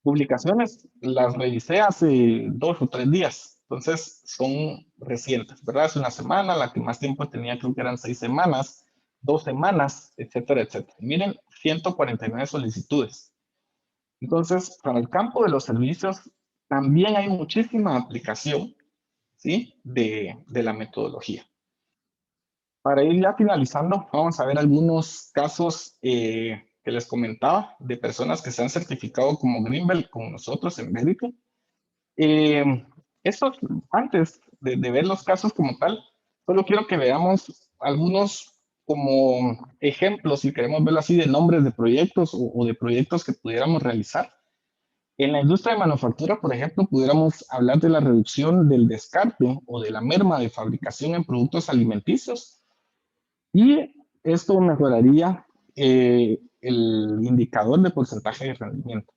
publicaciones las revisé hace 2 o 3 días, entonces son recientes, ¿verdad? Hace una semana, la que más tiempo tenía creo que eran 6 semanas, 2 semanas, etcétera, etcétera. Y miren, 149 solicitudes. Entonces, para el campo de los servicios, también hay muchísima aplicación, ¿sí? De la metodología. Para ir ya finalizando, vamos a ver algunos casos que les comentaba de personas que se han certificado como Greenbelt con nosotros en Verity. Estos, antes de ver los casos como tal, solo quiero que veamos algunos como ejemplos, si queremos verlo así, de nombres de proyectos o de proyectos que pudiéramos realizar. En la industria de manufactura, por ejemplo, pudiéramos hablar de la reducción del descarte o de la merma de fabricación en productos alimenticios, y esto mejoraría el indicador de porcentaje de rendimiento.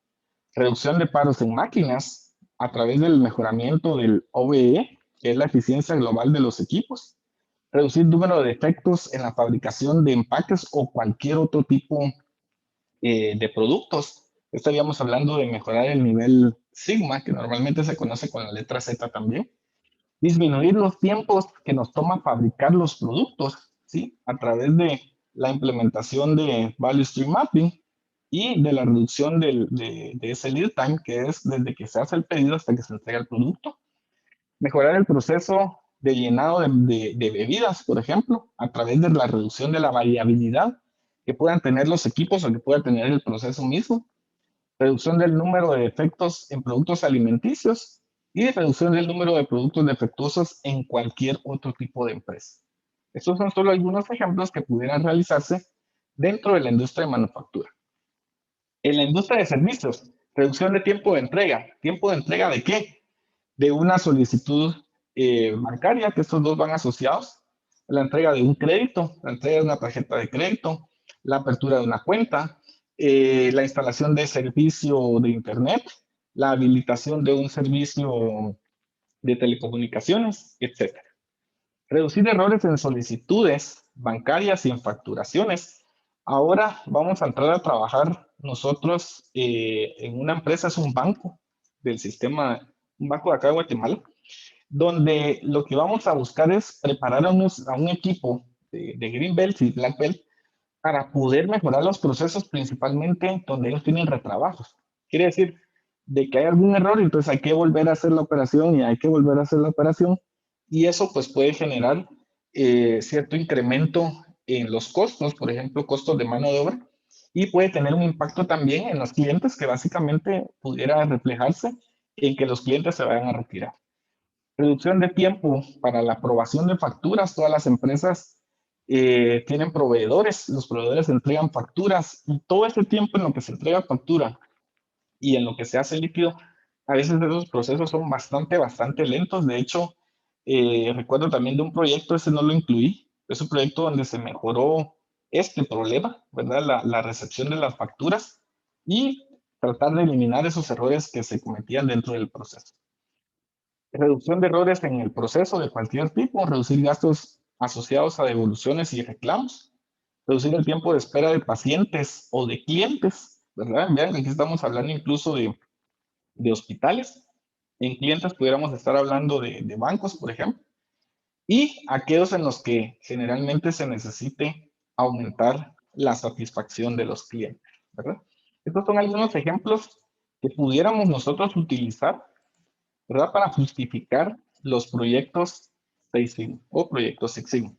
Reducción de paros en máquinas a través del mejoramiento del OEE, que es la eficiencia global de los equipos. Reducir número de defectos en la fabricación de empaques o cualquier otro tipo de productos. Estaríamos hablando de mejorar el nivel Sigma, que normalmente se conoce con la letra Z también. Disminuir los tiempos que nos toma fabricar los productos, ¿sí? A través de la implementación de Value Stream Mapping y de la reducción de ese lead time, que es desde que se hace el pedido hasta que se entrega el producto. Mejorar el proceso de llenado de bebidas, por ejemplo, a través de la reducción de la variabilidad que puedan tener los equipos o que pueda tener el proceso mismo. Reducción del número de defectos en productos alimenticios y reducción del número de productos defectuosos en cualquier otro tipo de empresa. Estos son solo algunos ejemplos que pudieran realizarse dentro de la industria de manufactura. En la industria de servicios, reducción de tiempo de entrega. ¿Tiempo de entrega de qué? De una solicitud bancaria, que estos dos van asociados. La entrega de un crédito, la entrega de una tarjeta de crédito, la apertura de una cuenta, la instalación de servicio de Internet, la habilitación de un servicio de telecomunicaciones, etc. Reducir errores en solicitudes bancarias y en facturaciones. Ahora vamos a entrar a trabajar nosotros en una empresa, es un banco del sistema, un banco de acá de Guatemala, donde lo que vamos a buscar es preparar a un equipo de Green Belt y Black Belt para poder mejorar los procesos, principalmente donde ellos tienen retrabajos. Quiere decir, de que hay algún error, entonces hay que volver a hacer la operación y hay que volver a hacer la operación, y eso pues puede generar cierto incremento en los costos, por ejemplo, costos de mano de obra, y puede tener un impacto también en los clientes que básicamente pudiera reflejarse en que los clientes se vayan a retirar. Reducción de tiempo para la aprobación de facturas. Todas las empresas tienen proveedores, los proveedores entregan facturas y todo ese tiempo en lo que se entrega factura y en lo que se hace líquido, a veces esos procesos son bastante lentos. De hecho, recuerdo también de un proyecto, ese no lo incluí, es un proyecto donde se mejoró este problema, ¿verdad? La recepción de las facturas y tratar de eliminar esos errores que se cometían dentro del proceso. Reducción de errores en el proceso de cualquier tipo, reducir gastos asociados a devoluciones y reclamos, reducir el tiempo de espera de pacientes o de clientes, ¿verdad? Vean, aquí estamos hablando incluso de hospitales. En clientes pudiéramos estar hablando de bancos, por ejemplo, y aquellos en los que generalmente se necesite aumentar la satisfacción de los clientes, ¿verdad? Estos son algunos ejemplos que pudiéramos nosotros utilizar, ¿verdad? Para justificar los proyectos 6 Sigma o proyectos Six Sigma.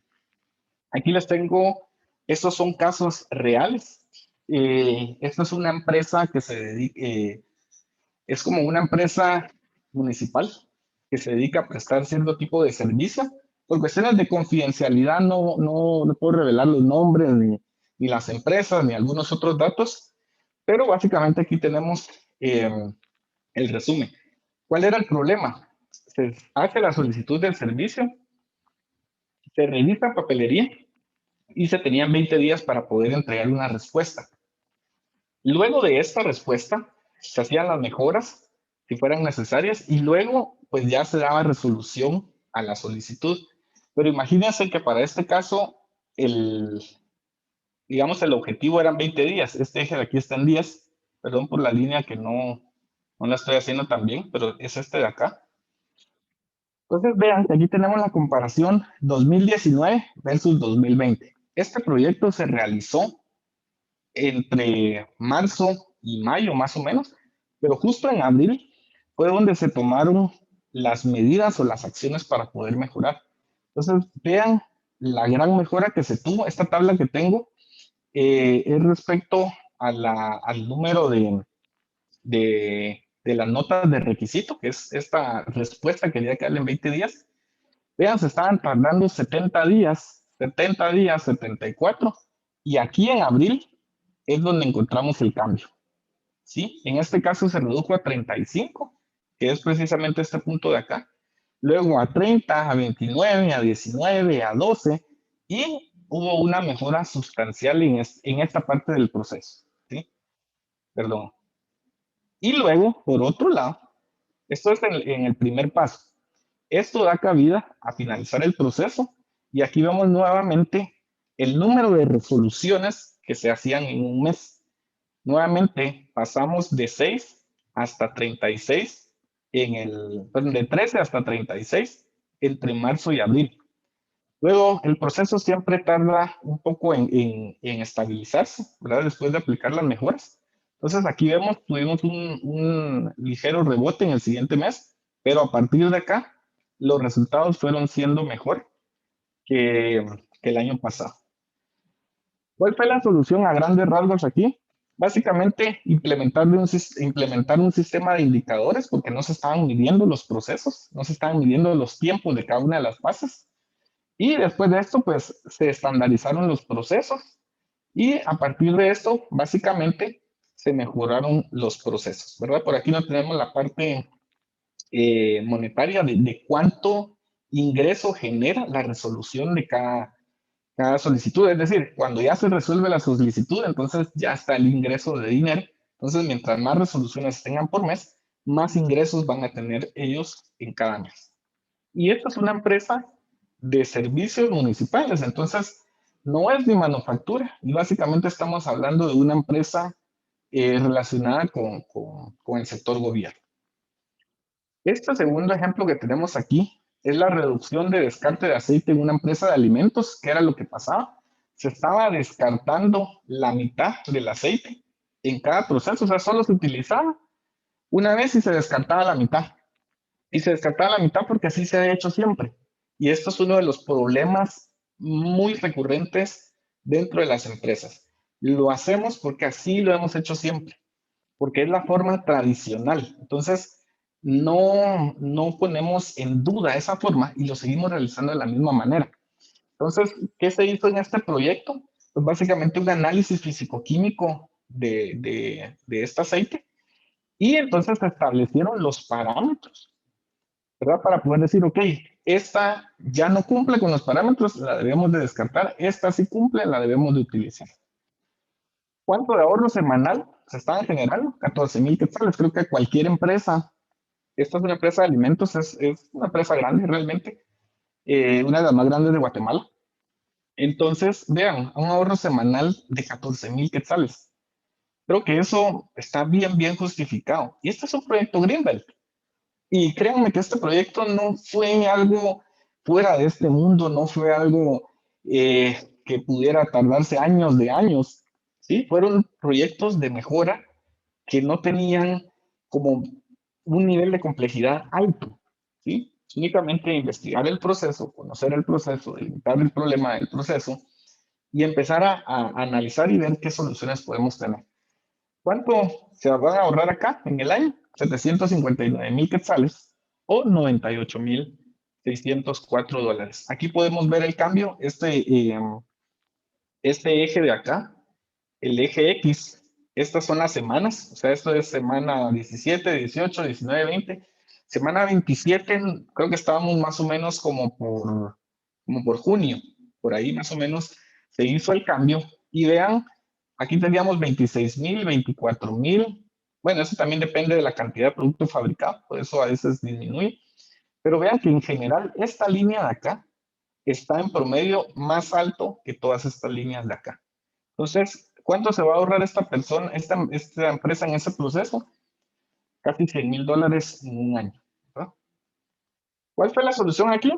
Aquí les tengo, estos son casos reales. Esta es una empresa que se dedica, es como una empresa municipal que se dedica a prestar cierto tipo de servicio. por cuestiones de confidencialidad no puedo revelar los nombres, ni las empresas, ni algunos otros datos, pero básicamente aquí tenemos el resumen. ¿Cuál era el problema? Se hace la solicitud del servicio, se revisa papelería y se tenían 20 días para poder entregar una respuesta. Luego de esta respuesta, se hacían las mejoras si fueran necesarias y luego pues ya se daba resolución a la solicitud. Pero imagínense que para este caso, digamos, el objetivo eran 20 días. Este eje de aquí está en 10. Perdón por la línea que no la estoy haciendo tan bien, pero es este de acá. Entonces vean que aquí tenemos la comparación 2019 versus 2020. Este proyecto se realizó entre marzo y mayo más o menos, pero justo en abril fue donde se tomaron las medidas o las acciones para poder mejorar. Entonces vean la gran mejora que se tuvo. Esta tabla que tengo es respecto al número de las notas de requisito, que es esta respuesta que quería que darle en 20 días. Vean, se estaban tardando 70 días, 74, y aquí en abril es donde encontramos el cambio. ¿Sí? En este caso se redujo a 35, que es precisamente este punto de acá. Luego a 30, a 29, a 19, a 12, y hubo una mejora sustancial en esta parte del proceso. ¿Sí? Perdón. Y luego, por otro lado, esto es en el primer paso. Esto da cabida a finalizar el proceso y aquí vemos nuevamente el número de resoluciones que se hacían en un mes. Nuevamente pasamos de 6 hasta 36 de 13 hasta 36 entre marzo y abril. Luego, el proceso siempre tarda un poco en estabilizarse, ¿verdad? Después de aplicar las mejoras. Entonces, aquí tuvimos un ligero rebote en el siguiente mes, pero a partir de acá, los resultados fueron siendo mejor que el año pasado. ¿Cuál fue la solución a grandes rasgos aquí? Básicamente, implementar un sistema de indicadores, porque no se estaban midiendo los procesos, no se estaban midiendo los tiempos de cada una de las fases. Y después de esto, pues se estandarizaron los procesos y a partir de esto, básicamente, se mejoraron los procesos, ¿verdad? Por aquí no tenemos la parte monetaria de cuánto ingreso genera la resolución de cada solicitud. Es decir, cuando ya se resuelve la solicitud, entonces ya está el ingreso de dinero. Entonces, mientras más resoluciones tengan por mes, más ingresos van a tener ellos en cada mes. Y esta es una empresa de servicios municipales, entonces no es ni manufactura, y básicamente estamos hablando de una empresa relacionada con el sector gobierno. Este segundo ejemplo que tenemos aquí es la reducción de descarte de aceite en una empresa de alimentos, que era lo que pasaba. Se estaba descartando la mitad del aceite en cada proceso, o sea, solo se utilizaba una vez y se descartaba la mitad. Y se descartaba la mitad porque así se ha hecho siempre. Y esto es uno de los problemas muy recurrentes dentro de las empresas. Lo hacemos porque así lo hemos hecho siempre, porque es la forma tradicional. Entonces, no ponemos en duda esa forma y lo seguimos realizando de la misma manera. Entonces, ¿qué se hizo en este proyecto? Pues básicamente un análisis físico-químico de este aceite y entonces se establecieron los parámetros, ¿verdad? Para poder decir, ok, esta ya no cumple con los parámetros, la debemos de descartar, esta sí cumple, la debemos de utilizar. ¿Cuánto de ahorro semanal se estaban generando? 14,000 quetzales. Creo que cualquier empresa, esta es una empresa de alimentos, es una empresa grande realmente, una de las más grandes de Guatemala. Entonces, vean, un ahorro semanal de 14,000 quetzales. Creo que eso está bien justificado. Y este es un proyecto Greenbelt. Y créanme que este proyecto no fue algo fuera de este mundo, no fue algo que pudiera tardarse años de años, ¿sí? Fueron proyectos de mejora que no tenían como un nivel de complejidad alto, ¿sí? Únicamente investigar el proceso, conocer el proceso, delimitar el problema del proceso y empezar a analizar y ver qué soluciones podemos tener. ¿Cuánto se van a ahorrar acá en el año? 759,000 quetzales o 98,000 $604. Aquí podemos ver el cambio, este eje de acá, el eje X, estas son las semanas, o sea, esto es semana 17, 18, 19, 20. Semana 27, creo que estábamos más o menos como por junio, por ahí más o menos se hizo el cambio. Y vean, aquí teníamos 26,000, 24,000. Bueno, eso también depende de la cantidad de producto fabricado, por eso a veces disminuye. Pero vean que en general esta línea de acá está en promedio más alto que todas estas líneas de acá. Entonces, ¿cuánto se va a ahorrar esta persona, esta empresa en ese proceso? Casi $100,000 en un año, ¿verdad? ¿Cuál fue la solución aquí?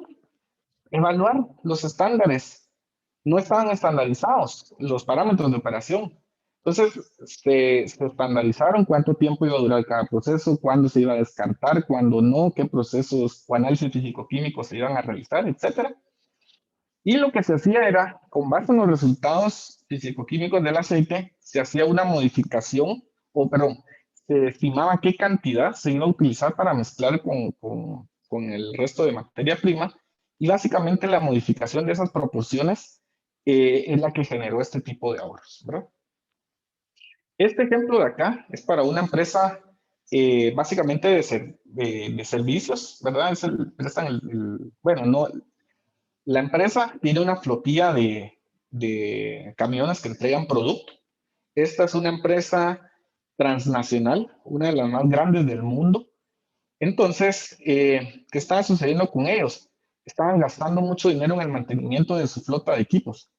Evaluar los estándares. No estaban estandarizados los parámetros de operación. Entonces, se estandarizaron cuánto tiempo iba a durar cada proceso, cuándo se iba a descartar, cuándo no, qué procesos o análisis físico-químicos se iban a realizar, etcétera. Y lo que se hacía era, con base en los resultados físico-químicos del aceite, se hacía una modificación, o perdón, se estimaba qué cantidad se iba a utilizar para mezclar con el resto de materia prima, y básicamente la modificación de esas proporciones es la que generó este tipo de ahorros, ¿verdad? Este ejemplo de acá es para una empresa básicamente de servicios, ¿verdad? Prestan bueno, no, la empresa tiene una flotilla de camiones que entregan producto. Esta es una empresa transnacional, una de las más grandes del mundo. Entonces, ¿qué estaba sucediendo con ellos? Estaban gastando mucho dinero en el mantenimiento de su flota de equipos.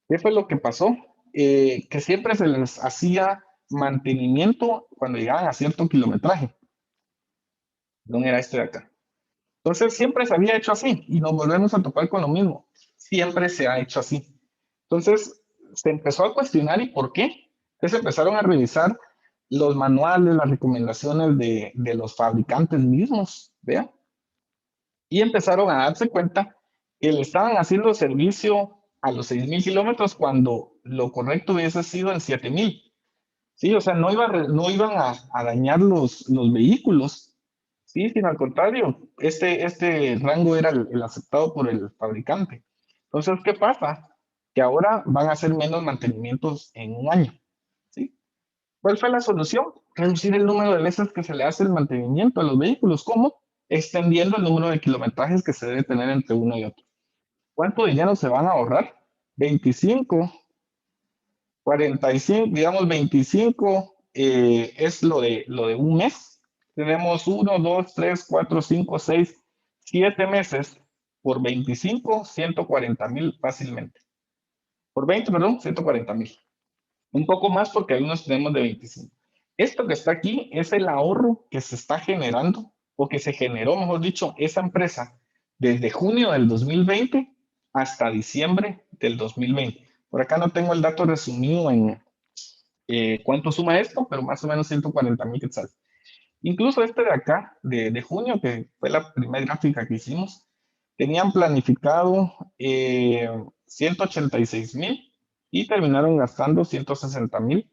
¿Qué fue lo que pasó? Que siempre se les hacía mantenimiento cuando llegaban a cierto kilometraje. ¿Dónde era este de acá? Entonces siempre se había hecho así y nos volvemos a topar con lo mismo. Siempre se ha hecho así. Entonces se empezó a cuestionar y por qué. Entonces empezaron a revisar los manuales, las recomendaciones de los fabricantes mismos, ¿vean? Y empezaron a darse cuenta que le estaban haciendo servicio a los 6,000 kilómetros cuando lo correcto hubiese sido en 7,000. Sí, o sea, no iban a dañar los vehículos, sí, sino al contrario, este rango era el aceptado por el fabricante. Entonces, ¿qué pasa? Que ahora van a hacer menos mantenimientos en un año, ¿sí? ¿Cuál fue la solución? Reducir el número de veces que se le hace el mantenimiento a los vehículos. ¿Cómo? Extendiendo el número de kilometrajes que se debe tener entre uno y otro. ¿Cuánto dinero se van a ahorrar? 25, 45, digamos 25 es lo de un mes. Tenemos 1, 2, 3, 4, 5, 6, 7 meses por 25, 140,000 fácilmente. Por 20, perdón, 140,000. Un poco más porque algunos tenemos de 25. Esto que está aquí es el ahorro que se está generando o que se generó, mejor dicho, esa empresa desde junio del 2020 hasta diciembre del 2020. Por acá no tengo el dato resumido en cuánto suma esto, pero más o menos 140,000 quetzales. Incluso este de acá, de junio, que fue la primera gráfica que hicimos, tenían planificado 186,000 y terminaron gastando 160,000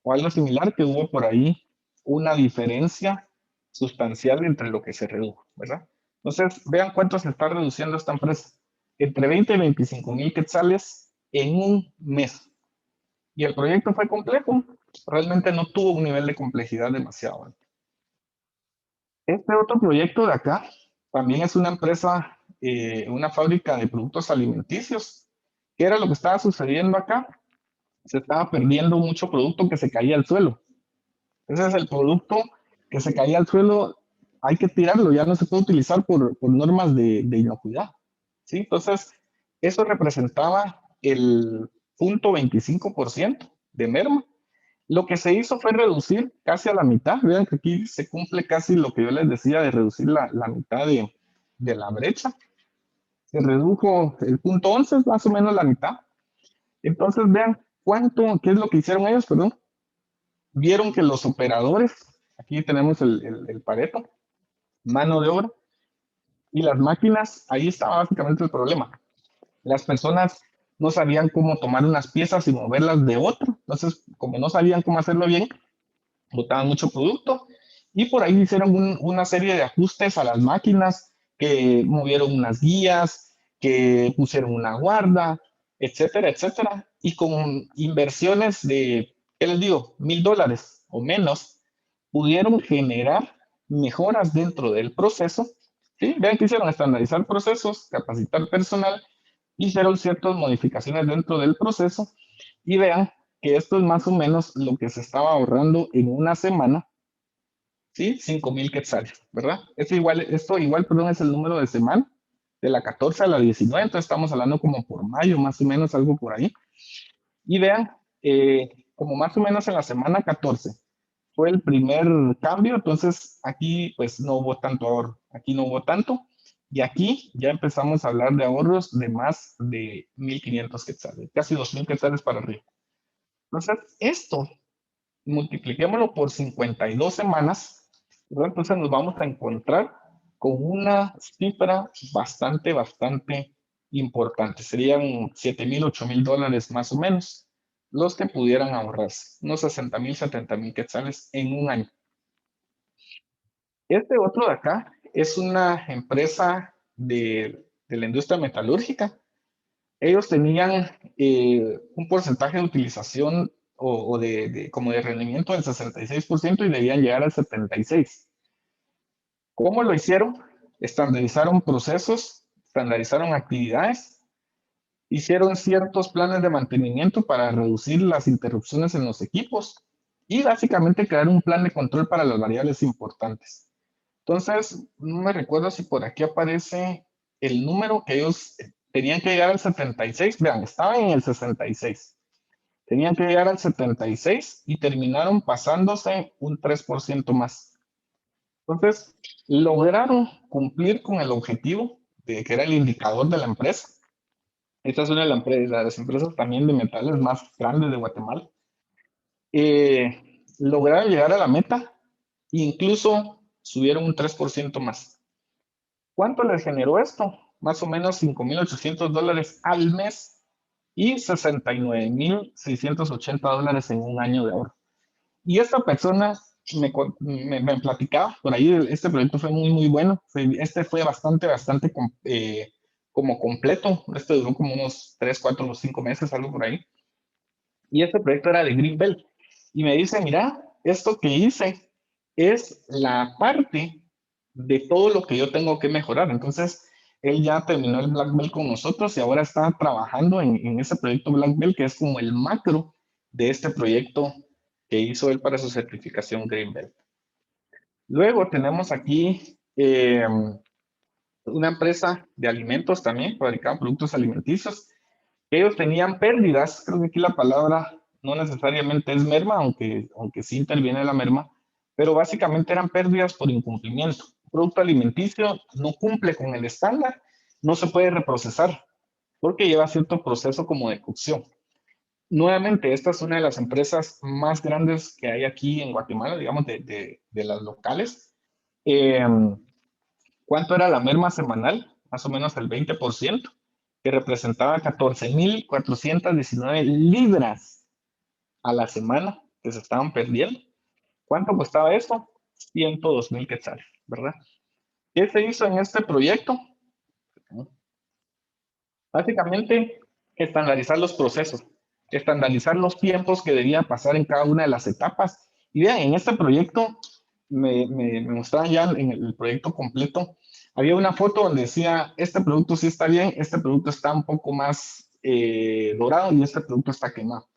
o algo similar, que hubo por ahí una diferencia sustancial entre lo que se redujo, ¿verdad? Entonces, vean cuánto se está reduciendo esta empresa. Entre 20 y 25,000 quetzales en un mes. Y el proyecto fue complejo, realmente no tuvo un nivel de complejidad demasiado alto. Este otro proyecto de acá también es una empresa, una fábrica de productos alimenticios. ¿Qué era lo que estaba sucediendo acá? Se estaba perdiendo mucho producto que se caía al suelo. Ese es el producto que se caía al suelo, hay que tirarlo, ya no se puede utilizar por normas de inocuidad, ¿sí? Entonces, eso representaba el 0.25% de merma. Lo que se hizo fue reducir casi a la mitad. Vean que aquí se cumple casi lo que yo les decía de reducir la mitad de la brecha. Se redujo el 0.11, más o menos la mitad. Entonces, vean qué es lo que hicieron ellos, perdón. Vieron que los operadores, aquí tenemos el Pareto, mano de obra, y las máquinas, ahí estaba básicamente el problema. Las personas no sabían cómo tomar unas piezas y moverlas de otro. Entonces, como no sabían cómo hacerlo bien, botaban mucho producto y por ahí hicieron una serie de ajustes a las máquinas que movieron unas guías, que pusieron una guarda, etcétera, etcétera. Y con inversiones de, ¿qué les digo? $1,000 o menos, pudieron generar mejoras dentro del proceso. ¿Sí? Vean que hicieron estandarizar procesos, capacitar personal, hicieron ciertas modificaciones dentro del proceso y vean que esto es más o menos lo que se estaba ahorrando en una semana, ¿sí? 5,000 quetzales, ¿verdad? Esto igual, perdón, es el número de semana, de la 14 a la 19, entonces estamos hablando como por mayo, más o menos, algo por ahí. Y vean, como más o menos en la semana 14 fue el primer cambio, entonces aquí pues no hubo tanto ahorro, aquí no hubo tanto, y aquí ya empezamos a hablar de ahorros de más de 1,500 quetzales, casi 2,000 quetzales para arriba. Entonces, esto multipliquémoslo por 52 semanas, ¿verdad? Entonces nos vamos a encontrar con una cifra bastante importante. Serían 7,000, 8,000 dólares más o menos los que pudieran ahorrarse, unos 60,000, 70,000 quetzales en un año. Este otro de acá es una empresa de la industria metalúrgica. Ellos tenían un porcentaje de utilización o como de rendimiento del 66% y debían llegar al 76%. ¿Cómo lo hicieron? Estandarizaron procesos, estandarizaron actividades, hicieron ciertos planes de mantenimiento para reducir las interrupciones en los equipos y básicamente crear un plan de control para las variables importantes. Entonces, no me recuerdo si por aquí aparece el número que ellos tenían que llegar al 76. Vean, estaban en el 66. Tenían que llegar al 76 y terminaron pasándose un 3% más. Entonces, lograron cumplir con el objetivo de que era el indicador de la empresa. Esta es una de las empresas también de metales más grandes de Guatemala. Lograron llegar a la meta e incluso subieron un 3% más. ¿Cuánto les generó esto? Más o menos 5,800 dólares al mes y 69,680 dólares en un año de ahorro. Y esta persona me platicaba por ahí, este proyecto fue muy bueno. Este fue bastante como completo. Este duró como unos 3, 4 o 5 meses, algo por ahí. Y este proyecto era de Greenbelt. Y me dice, mira, esto que hice es la parte de todo lo que yo tengo que mejorar. Entonces, él ya terminó el Black Belt con nosotros y ahora está trabajando en ese proyecto Black Belt, que es como el macro de este proyecto que hizo él para su certificación Green Belt. Luego tenemos aquí una empresa de alimentos también, fabricaban productos alimenticios. Ellos tenían pérdidas, creo que aquí la palabra no necesariamente es merma, aunque sí interviene la merma, pero básicamente eran pérdidas por incumplimiento. Un producto alimenticio no cumple con el estándar, no se puede reprocesar, porque lleva cierto proceso como de cocción. Nuevamente, esta es una de las empresas más grandes que hay aquí en Guatemala, digamos, de las locales. ¿Cuánto era la merma semanal? Más o menos el 20%, que representaba 14,419 libras a la semana que se estaban perdiendo. ¿Cuánto costaba esto? 102,000 quetzales, ¿verdad? ¿Qué se hizo en este proyecto? Básicamente, estandarizar los procesos, estandarizar los tiempos que debía pasar en cada una de las etapas. Y vean, en este proyecto, me mostraban ya en el proyecto completo, había una foto donde decía, este producto sí está bien, este producto está un poco más dorado y este producto está quemado.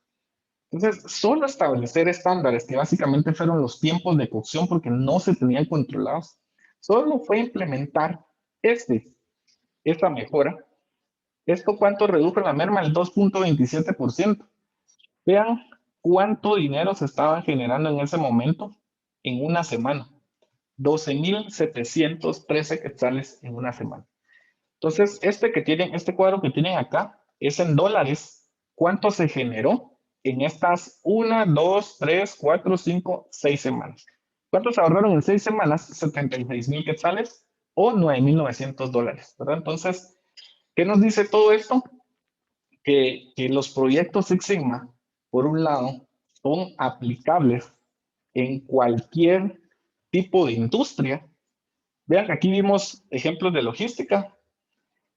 Entonces, solo establecer estándares, que básicamente fueron los tiempos de cocción porque no se tenían controlados, solo fue implementar esta mejora. ¿Esto cuánto redujo la merma? El 2,27%. Vean cuánto dinero se estaba generando en ese momento en una semana. 12,713 quetzales en una semana. Entonces, este cuadro que tienen acá es en dólares. ¿Cuánto se generó en estas 1, 2, 3, 4, 5, 6 semanas? ¿Cuánto se ahorraron en 6 semanas? 76,000 quetzales o 9,900 dólares, ¿verdad? Entonces, ¿qué nos dice todo esto? Que los proyectos Six Sigma, por un lado, son aplicables en cualquier tipo de industria. Vean que aquí vimos ejemplos de logística,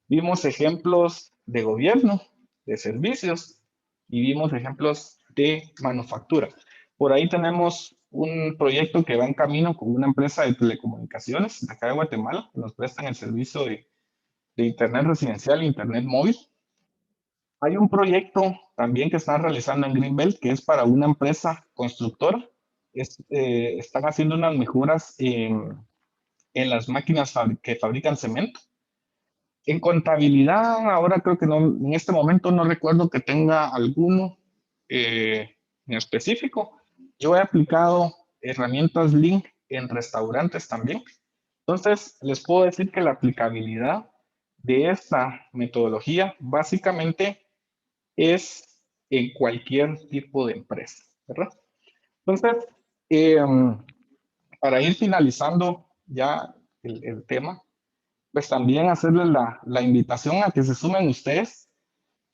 vimos ejemplos de gobierno, de servicios, y vimos ejemplos de manufactura. Por ahí tenemos un proyecto que va en camino con una empresa de telecomunicaciones de acá de Guatemala, que nos prestan el servicio de internet residencial e internet móvil. Hay un proyecto también que están realizando en Greenbelt, que es para una empresa constructora. Están haciendo unas mejoras en las máquinas que fabrican cemento. En contabilidad, ahora creo que no, en este momento no recuerdo que tenga alguno en específico. Yo he aplicado herramientas Lean en restaurantes también. Entonces, les puedo decir que la aplicabilidad de esta metodología básicamente es en cualquier tipo de empresa, ¿verdad? Entonces, eh, para ir finalizando ya el tema, pues también hacerles la invitación a que se sumen ustedes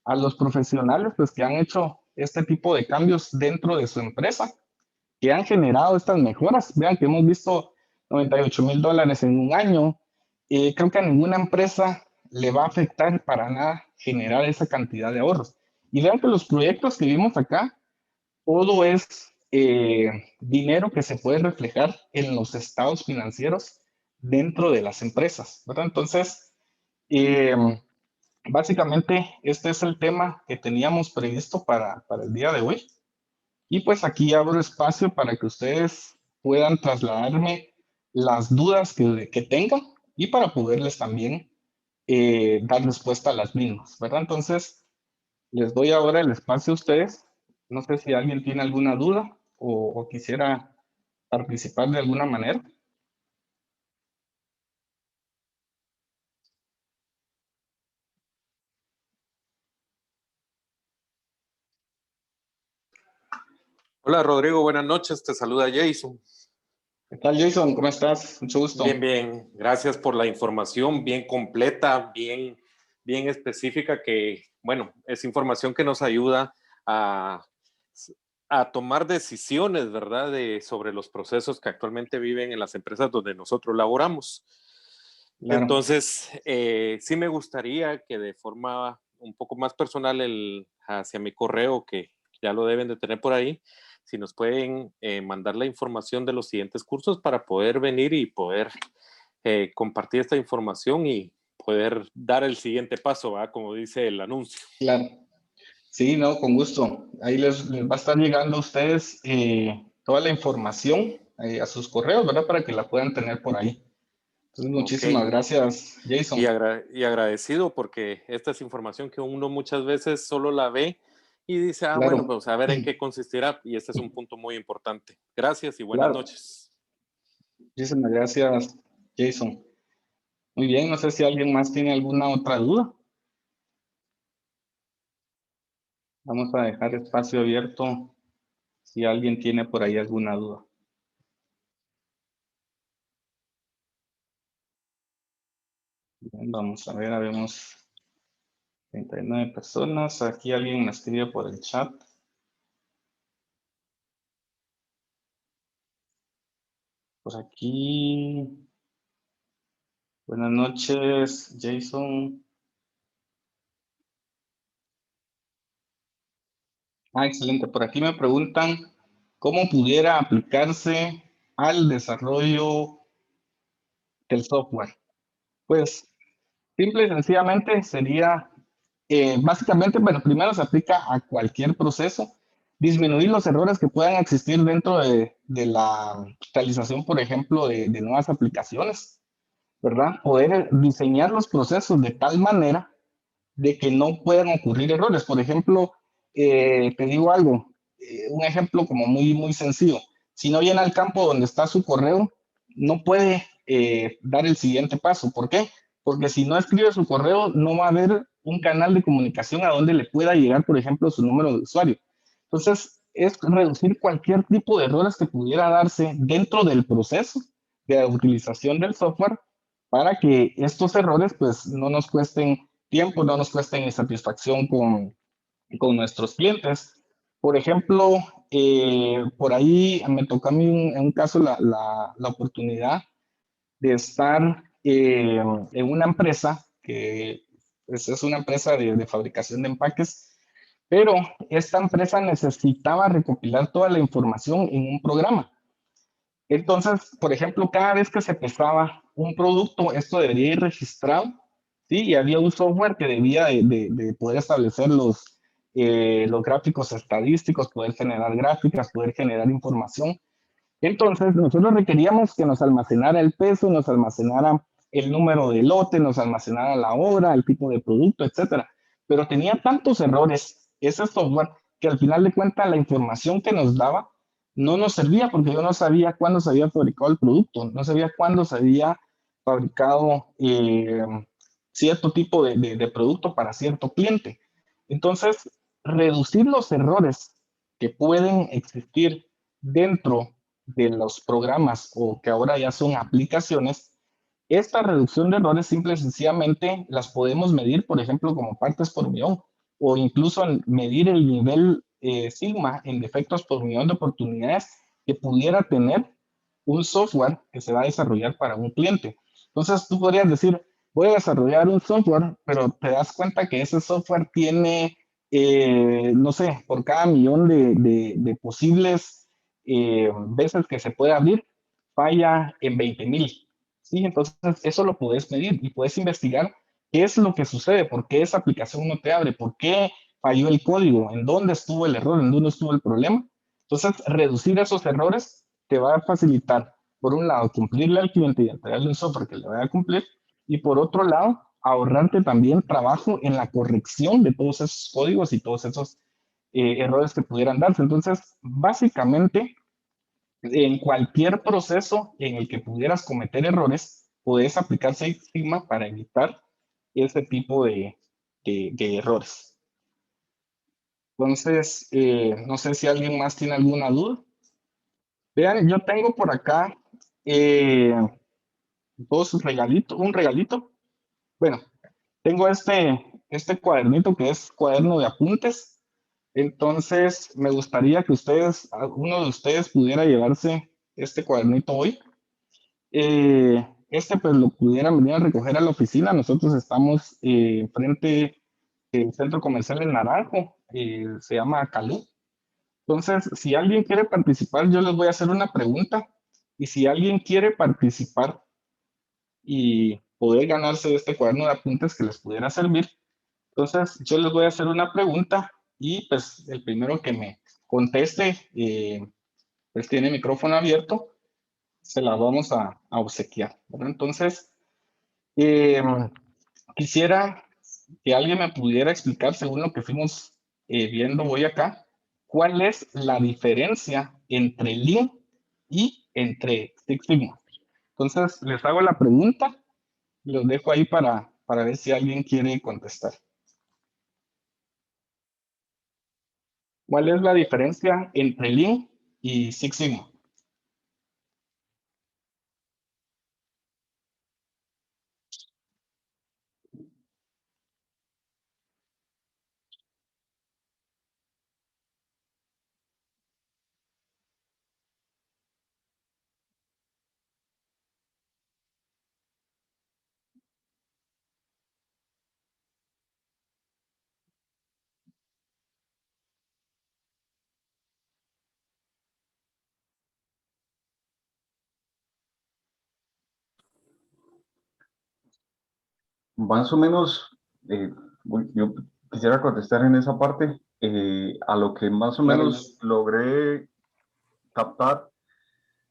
a los profesionales pues, que han hecho este tipo de cambios dentro de su empresa, que han generado estas mejoras. Vean que hemos visto $98,000 en un año. Creo que a ninguna empresa le va a afectar para nada generar esa cantidad de ahorros. Y vean que los proyectos que vimos acá, todo es dinero que se puede reflejar en los estados financieros dentro de las empresas, ¿verdad? Entonces, eh, básicamente este es el tema que teníamos previsto para el día de hoy. Y pues aquí abro espacio para que ustedes puedan trasladarme las dudas que tengan y para poderles también dar respuesta a las mismas, ¿verdad? Entonces, les doy ahora el espacio a ustedes. No sé si alguien tiene alguna duda o quisiera participar de alguna manera. Hola Rodrigo, buenas noches, te saluda Jason. ¿Qué tal, Jason? ¿Cómo estás? Mucho gusto. Bien, bien, gracias por la información, bien completa, bien específica, que, bueno, es información que nos ayuda a tomar decisiones, ¿verdad?, sobre los procesos que actualmente viven en las empresas donde nosotros laboramos. Claro. Entonces, sí me gustaría que de forma un poco más personal hacia mi correo, que ya lo deben de tener por ahí, si nos pueden mandar la información de los siguientes cursos para poder venir y poder compartir esta información y poder dar el siguiente paso, ¿verdad?, como dice el anuncio. Claro. Sí, no, con gusto. Ahí les va a estar llegando a ustedes toda la información a sus correos, ¿verdad? Para que la puedan tener por ahí. Entonces, muchísimas gracias, Jason. Y agradecido, porque esta es información que uno muchas veces solo la ve y dice, Claro. bueno, pues a ver en qué consistirá. Y este es un punto muy importante. Gracias y buenas noches. Muchísimas gracias, Jason. Muy bien, no sé si alguien más tiene alguna otra duda. Vamos a dejar espacio abierto si alguien tiene por ahí alguna duda. Bien, vamos a ver, habemos 39 personas. Aquí alguien me escribe por el chat. Por aquí. Buenas noches, Jason. Excelente. Por aquí me preguntan cómo pudiera aplicarse al desarrollo del software. Pues, simple y sencillamente sería, básicamente, bueno, primero se aplica a cualquier proceso, disminuir los errores que puedan existir dentro de la realización, por ejemplo, de nuevas aplicaciones, ¿verdad? Poder diseñar los procesos de tal manera de que no puedan ocurrir errores. Por ejemplo, te digo algo, un ejemplo como muy sencillo. Si no llena el campo donde está su correo, no puede dar el siguiente paso. ¿Por qué? Porque si no escribe su correo, no va a haber un canal de comunicación a donde le pueda llegar, por ejemplo, su número de usuario. Entonces, es reducir cualquier tipo de errores que pudiera darse dentro del proceso de utilización del software para que estos errores pues no nos cuesten tiempo, no nos cuesten insatisfacción con nuestros clientes. Por ejemplo, por ahí me tocó a mí en un caso la oportunidad de estar en una empresa que pues, es una empresa de fabricación de empaques, pero esta empresa necesitaba recopilar toda la información en un programa. Entonces, por ejemplo, cada vez que se pesaba un producto, esto debería ir registrado, ¿sí? Y había un software que debía de poder establecer los gráficos estadísticos, poder generar gráficas, poder generar información. Entonces, nosotros requeríamos que nos almacenara el peso, nos almacenara el número de lote, nos almacenara la hora, el tipo de producto, etcétera. Pero tenía tantos errores ese software que al final de cuentas la información que nos daba no nos servía porque yo no sabía cuándo se había fabricado el producto, no sabía cuándo se había fabricado cierto tipo de producto para cierto cliente. Entonces, reducir los errores que pueden existir dentro de los programas o que ahora ya son aplicaciones, esta reducción de errores simple y sencillamente las podemos medir, por ejemplo, como partes por millón o incluso medir el nivel sigma en defectos por millón de oportunidades que pudiera tener un software que se va a desarrollar para un cliente. Entonces tú podrías decir, voy a desarrollar un software, pero te das cuenta que ese software tiene, no sé, por cada millón de posibles veces que se puede abrir, falla en 20,000. ¿Sí? Entonces eso lo puedes medir y puedes investigar qué es lo que sucede, por qué esa aplicación no te abre, por qué falló el código, en dónde estuvo el error, en dónde estuvo el problema. Entonces, reducir esos errores te va a facilitar, por un lado, cumplirle al cliente y entregarle un software que le vaya a cumplir, y por otro lado, ahorrarte también trabajo en la corrección de todos esos códigos y todos esos errores que pudieran darse. Entonces, básicamente, en cualquier proceso en el que pudieras cometer errores, puedes aplicar Six Sigma para evitar ese tipo de errores. Entonces, no sé si alguien más tiene alguna duda. Vean, yo tengo por acá eh, un regalito. Bueno, tengo este cuadernito que es cuaderno de apuntes. Entonces, me gustaría que uno de ustedes pudiera llevarse este cuadernito hoy. Este pues lo pudieran venir a recoger a la oficina. Nosotros estamos frente del centro comercial El Naranjo, se llama Calú. Entonces, si alguien quiere participar, yo les voy a hacer una pregunta. Y si alguien quiere participar y poder ganarse de este cuaderno de apuntes que les pudiera servir, entonces yo les voy a hacer una pregunta y pues el primero que me conteste, pues tiene micrófono abierto, se la vamos a obsequiar, ¿verdad? Entonces, eh, quisiera que alguien me pudiera explicar, según lo que fuimos viendo hoy acá, cuál es la diferencia entre Lean y entre Six Sigma. Entonces, les hago la pregunta, los dejo ahí para ver si alguien quiere contestar. ¿Cuál es la diferencia entre Lean y Six Sigma? Más o menos, yo quisiera contestar en esa parte a lo que más o Claro, menos logré captar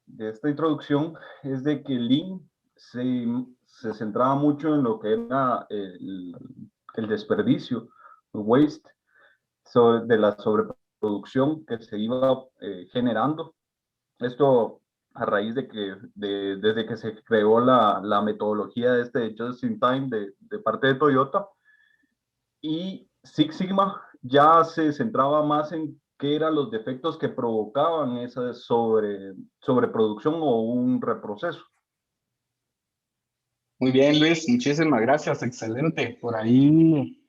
de esta introducción es de que Lean se centraba mucho en lo que era el desperdicio, el waste, de la sobreproducción que se iba generando. Esto a raíz de que desde que se creó la metodología de Just in Time de parte de Toyota, y Six Sigma ya se centraba más en qué eran los defectos que provocaban esa sobreproducción o un reproceso. muy bien, Luis, muchísimas gracias, excelente. Por ahí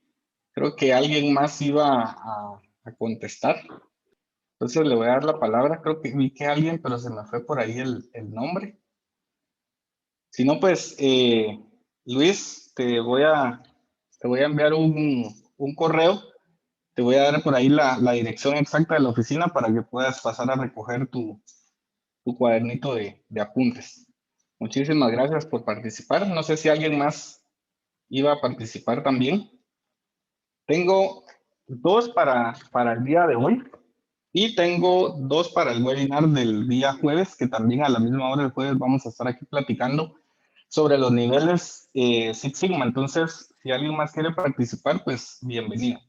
creo que alguien más iba a contestar. Entonces le voy a dar la palabra, creo que vi que alguien, pero se me fue por ahí el nombre. Si no, pues, Luis, te voy a enviar un correo. Te voy a dar por ahí la dirección exacta de la oficina para que puedas pasar a recoger tu cuadernito de apuntes. Muchísimas gracias por participar. No sé si alguien más iba a participar también. Tengo dos para el día de hoy y tengo dos para el webinar del día jueves, que también a la misma hora del jueves vamos a estar aquí platicando sobre los niveles Six Sigma. Entonces, si alguien más quiere participar, pues bienvenido.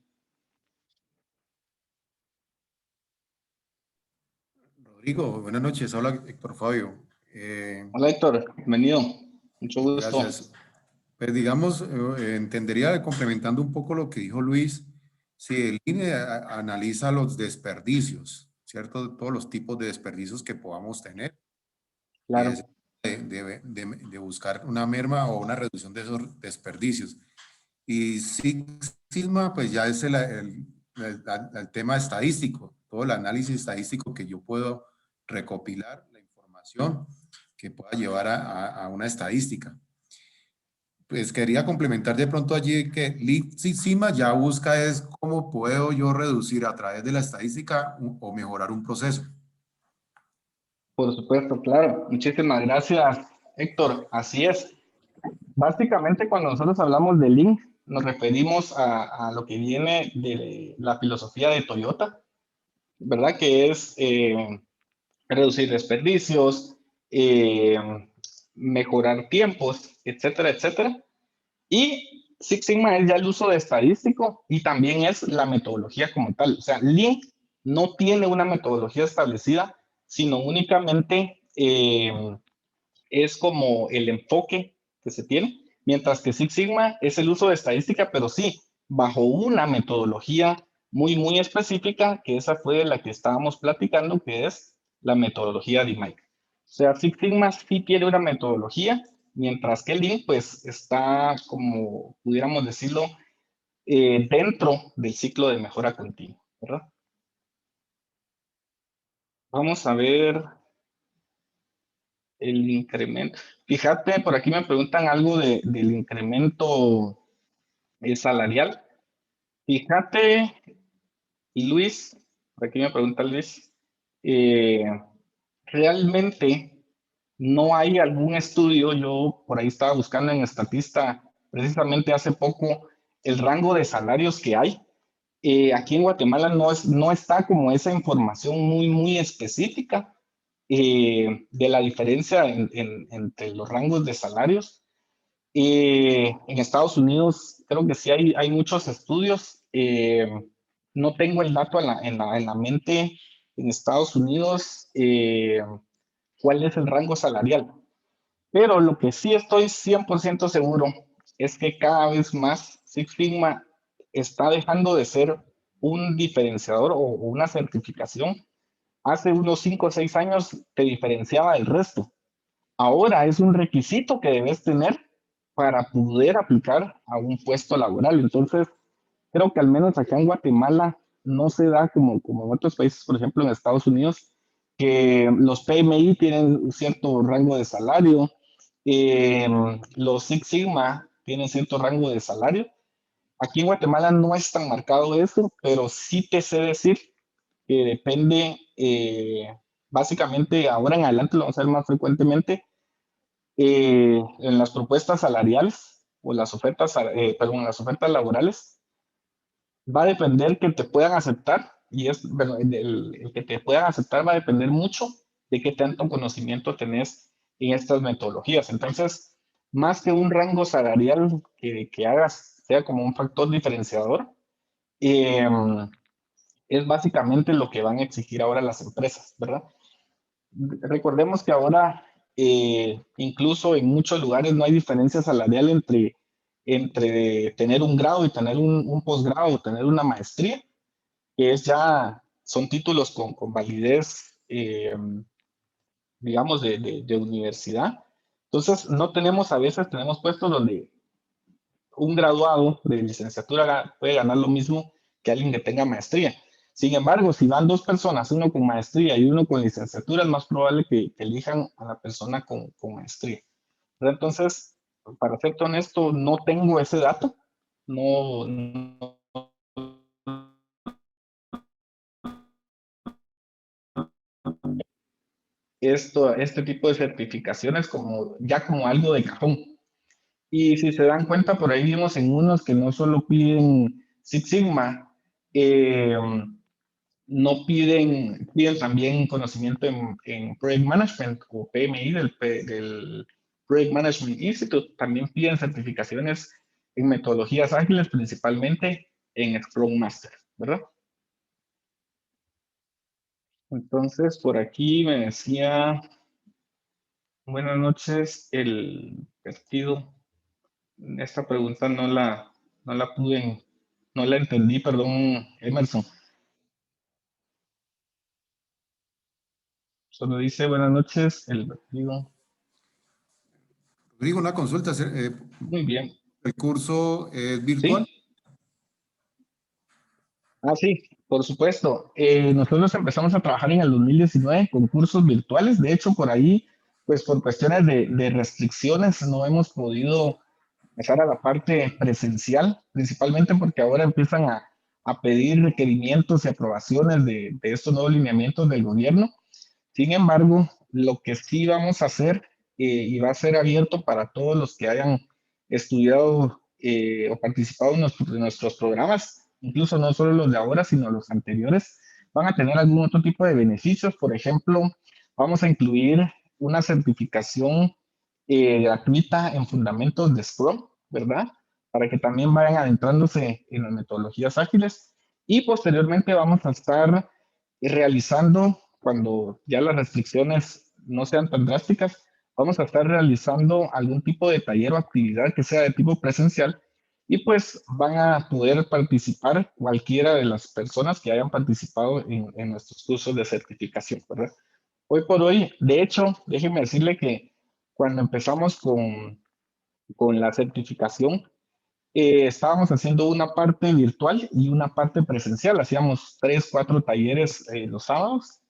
Rodrigo, buenas noches. Habla Héctor Fabio. Hola Héctor, bienvenido. Mucho gusto. Gracias. Pues digamos, entendería, complementando un poco lo que dijo Luis, si el INE analiza los desperdicios, ¿cierto? Todos los tipos de desperdicios que podamos tener. Claro. Y es de buscar una merma o una reducción de esos desperdicios. Y Six Sigma, pues ya es el tema estadístico, todo el análisis estadístico que yo puedo recopilar, la información que pueda llevar a una estadística. Pues quería complementar de pronto allí que Six Sigma ya busca es cómo puedo yo reducir a través de la estadística o mejorar un proceso. Por supuesto, claro. Muchísimas gracias, Héctor. Así es. Básicamente, cuando nosotros hablamos de Lean, nos referimos a lo que viene de la filosofía de Toyota, ¿verdad? Que es reducir desperdicios, eh, mejorar tiempos, etcétera, etcétera. Y Six Sigma es ya el uso de estadístico y también es la metodología como tal. O sea, Lean no tiene una metodología establecida, sino únicamente es como el enfoque que se tiene, mientras que Six Sigma es el uso de estadística, pero sí, bajo una metodología muy, muy específica, que esa fue la que estábamos platicando, que es la metodología de Mike. O sea, Six Sigma sí tiene una metodología, mientras que Lean, pues, está, como pudiéramos decirlo, dentro del ciclo de mejora continua, ¿verdad? Vamos a ver el incremento. Fíjate, por aquí me preguntan algo del incremento salarial. Fíjate, y Luis, por aquí me pregunta Luis, eh, realmente no hay algún estudio, yo por ahí estaba buscando en Estatista precisamente hace poco el rango de salarios que hay. Aquí en Guatemala no está como esa información muy, muy específica de la diferencia entre los rangos de salarios. En Estados Unidos creo que sí hay muchos estudios. No tengo el dato en la mente en Estados Unidos cuál es el rango salarial. Pero lo que sí estoy 100% seguro es que cada vez más Six Sigma está dejando de ser un diferenciador o una certificación. Hace unos 5 o 6 años te diferenciaba del resto. Ahora es un requisito que debes tener para poder aplicar a un puesto laboral. Entonces, creo que al menos acá en Guatemala no se da como en otros países, por ejemplo en Estados Unidos, que los PMI tienen un cierto rango de salario, los Six Sigma tienen cierto rango de salario. Aquí en Guatemala no es tan marcado eso, pero sí te sé decir que depende, básicamente ahora en adelante lo vamos a ver más frecuentemente, en las propuestas salariales o las ofertas, perdón, las ofertas laborales, va a depender que te puedan aceptar y bueno, el que te puedan aceptar va a depender mucho de qué tanto conocimiento tenés en estas metodologías. Entonces, más que un rango salarial que hagas, sea como un factor diferenciador, eh, es básicamente lo que van a exigir ahora las empresas, ¿verdad? Recordemos que ahora, incluso en muchos lugares no hay diferencia salarial entre tener un grado y tener un posgrado o tener una maestría, que son títulos con validez, digamos, de universidad. Entonces, no tenemos, a veces tenemos puestos donde un graduado de licenciatura puede ganar lo mismo que alguien que tenga maestría. Sin embargo, si van dos personas, uno con maestría y uno con licenciatura, es más probable que elijan a la persona con maestría. ¿verdad? Entonces, para serte honesto, no tengo ese dato. No este tipo de certificaciones como ya como algo de cajón. Y si se dan cuenta, por ahí vimos en unos que no solo piden Six Sigma, eh, no piden también conocimiento en Project Management o PMI del Project Management Institute. También piden certificaciones en metodologías ágiles, principalmente en Scrum Master, ¿verdad? Entonces, por aquí me decía, buenas noches, el partido. Esta pregunta no la pude, no la entendí, perdón, Emerson. Solo dice buenas noches, el partido. Rodrigo, una consulta. Muy bien. ¿El curso es virtual? ¿Sí? Ah, sí, por supuesto. Nosotros empezamos a trabajar en el 2019 con cursos virtuales. De hecho, por ahí, pues por cuestiones de restricciones, no hemos podido pasar a la parte presencial, principalmente porque ahora empiezan a pedir requerimientos y aprobaciones de estos nuevos lineamientos del gobierno. Sin embargo, lo que sí vamos a hacer y va a ser abierto para todos los que hayan estudiado o participado en nuestros programas, incluso no solo los de ahora, sino los anteriores, van a tener algún otro tipo de beneficios. Por ejemplo, vamos a incluir una certificación gratuita en fundamentos de Scrum, ¿verdad? Para que también vayan adentrándose en las metodologías ágiles. Y posteriormente vamos a estar realizando, cuando ya las restricciones no sean tan drásticas, vamos a estar realizando algún tipo de taller o actividad que sea de tipo presencial y pues van a poder participar cualquiera de las personas que hayan participado en nuestros cursos de certificación, ¿verdad? Hoy por hoy, de hecho, déjeme decirle que cuando empezamos con la certificación, estábamos haciendo una parte virtual y una parte presencial. Hacíamos 3, 4 talleres los sábados,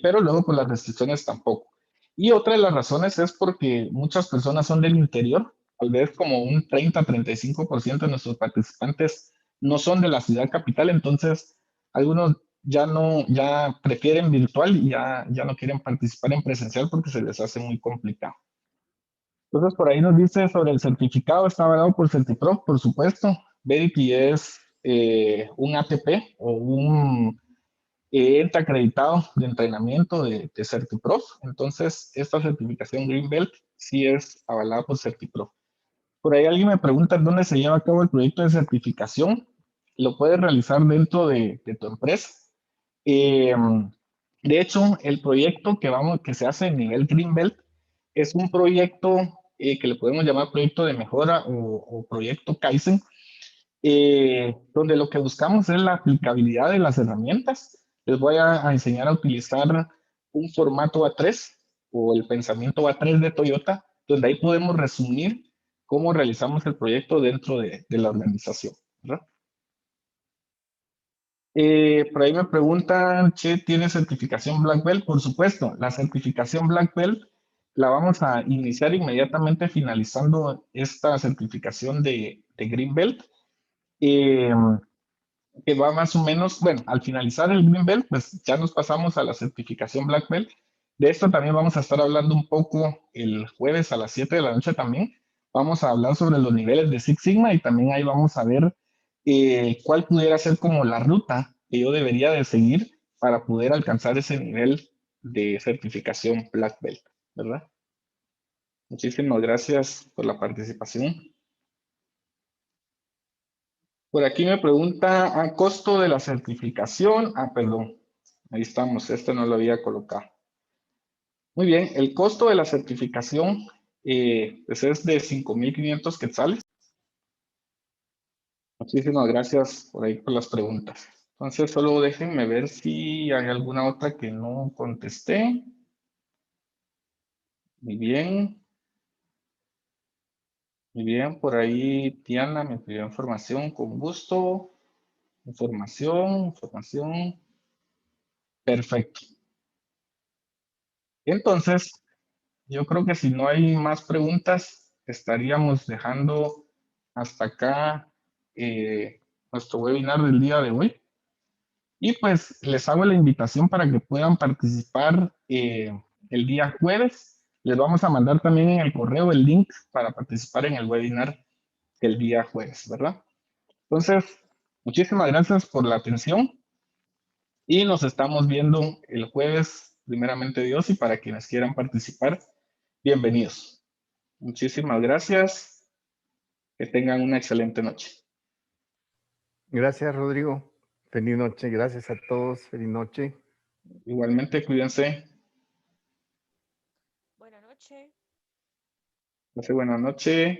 pero luego por las restricciones tampoco. Y otra de las razones es porque muchas personas son del interior, tal vez como un 30-35% de nuestros participantes no son de la ciudad capital, entonces algunos ya prefieren virtual y ya no quieren participar en presencial porque se les hace muy complicado. Entonces, por ahí nos dice sobre el certificado, está avalado por CertiPro, por supuesto. Verity es un ATP o un ente acreditado de entrenamiento de CertiPro. Entonces, esta certificación Green Belt sí es avalada por CertiPro. Por ahí alguien me pregunta dónde se lleva a cabo el proyecto de certificación. Lo puedes realizar dentro de tu empresa. Eh, de hecho, el proyecto que se hace en nivel Greenbelt es un proyecto que le podemos llamar proyecto de mejora o proyecto Kaizen, donde lo que buscamos es la aplicabilidad de las herramientas. Les voy a enseñar a utilizar un formato A3 o el pensamiento A3 de Toyota, donde ahí podemos resumir cómo realizamos el proyecto dentro de la organización, ¿verdad? Por ahí me preguntan, Che, ¿tiene certificación Black Belt? Por supuesto, la certificación Black Belt la vamos a iniciar inmediatamente finalizando esta certificación de Green Belt, eh, que va más o menos, bueno, al finalizar el Green Belt, pues ya nos pasamos a la certificación Black Belt. De esto también vamos a estar hablando un poco el jueves a las 7 de la noche también. Vamos a hablar sobre los niveles de Six Sigma y también ahí vamos a ver cuál pudiera ser como la ruta que yo debería de seguir para poder alcanzar ese nivel de certificación Black Belt, ¿verdad? Muchísimas gracias por la participación. Por aquí me pregunta, ¿a costo de la certificación? Ah, perdón, ahí estamos, este no lo había colocado. Muy bien, el costo de la certificación pues es de 5,500 quetzales. Muchísimas gracias por ahí por las preguntas. Entonces, solo déjenme ver si hay alguna otra que no contesté. Muy bien. Muy bien, por ahí Tiana me pidió información con gusto. Información. Perfecto. Entonces, yo creo que si no hay más preguntas, estaríamos dejando hasta acá nuestro webinar del día de hoy. Y pues les hago la invitación para que puedan participar el día jueves. Les vamos a mandar también en el correo el link para participar en el webinar el día jueves, ¿verdad? Entonces, muchísimas gracias por la atención y nos estamos viendo el jueves, primeramente Dios, y para quienes quieran participar, bienvenidos. Muchísimas gracias. Que tengan una excelente noche. Gracias, Rodrigo. Feliz noche. Gracias a todos. Feliz noche. Igualmente, cuídense. Buenas noches. Pase buena noche.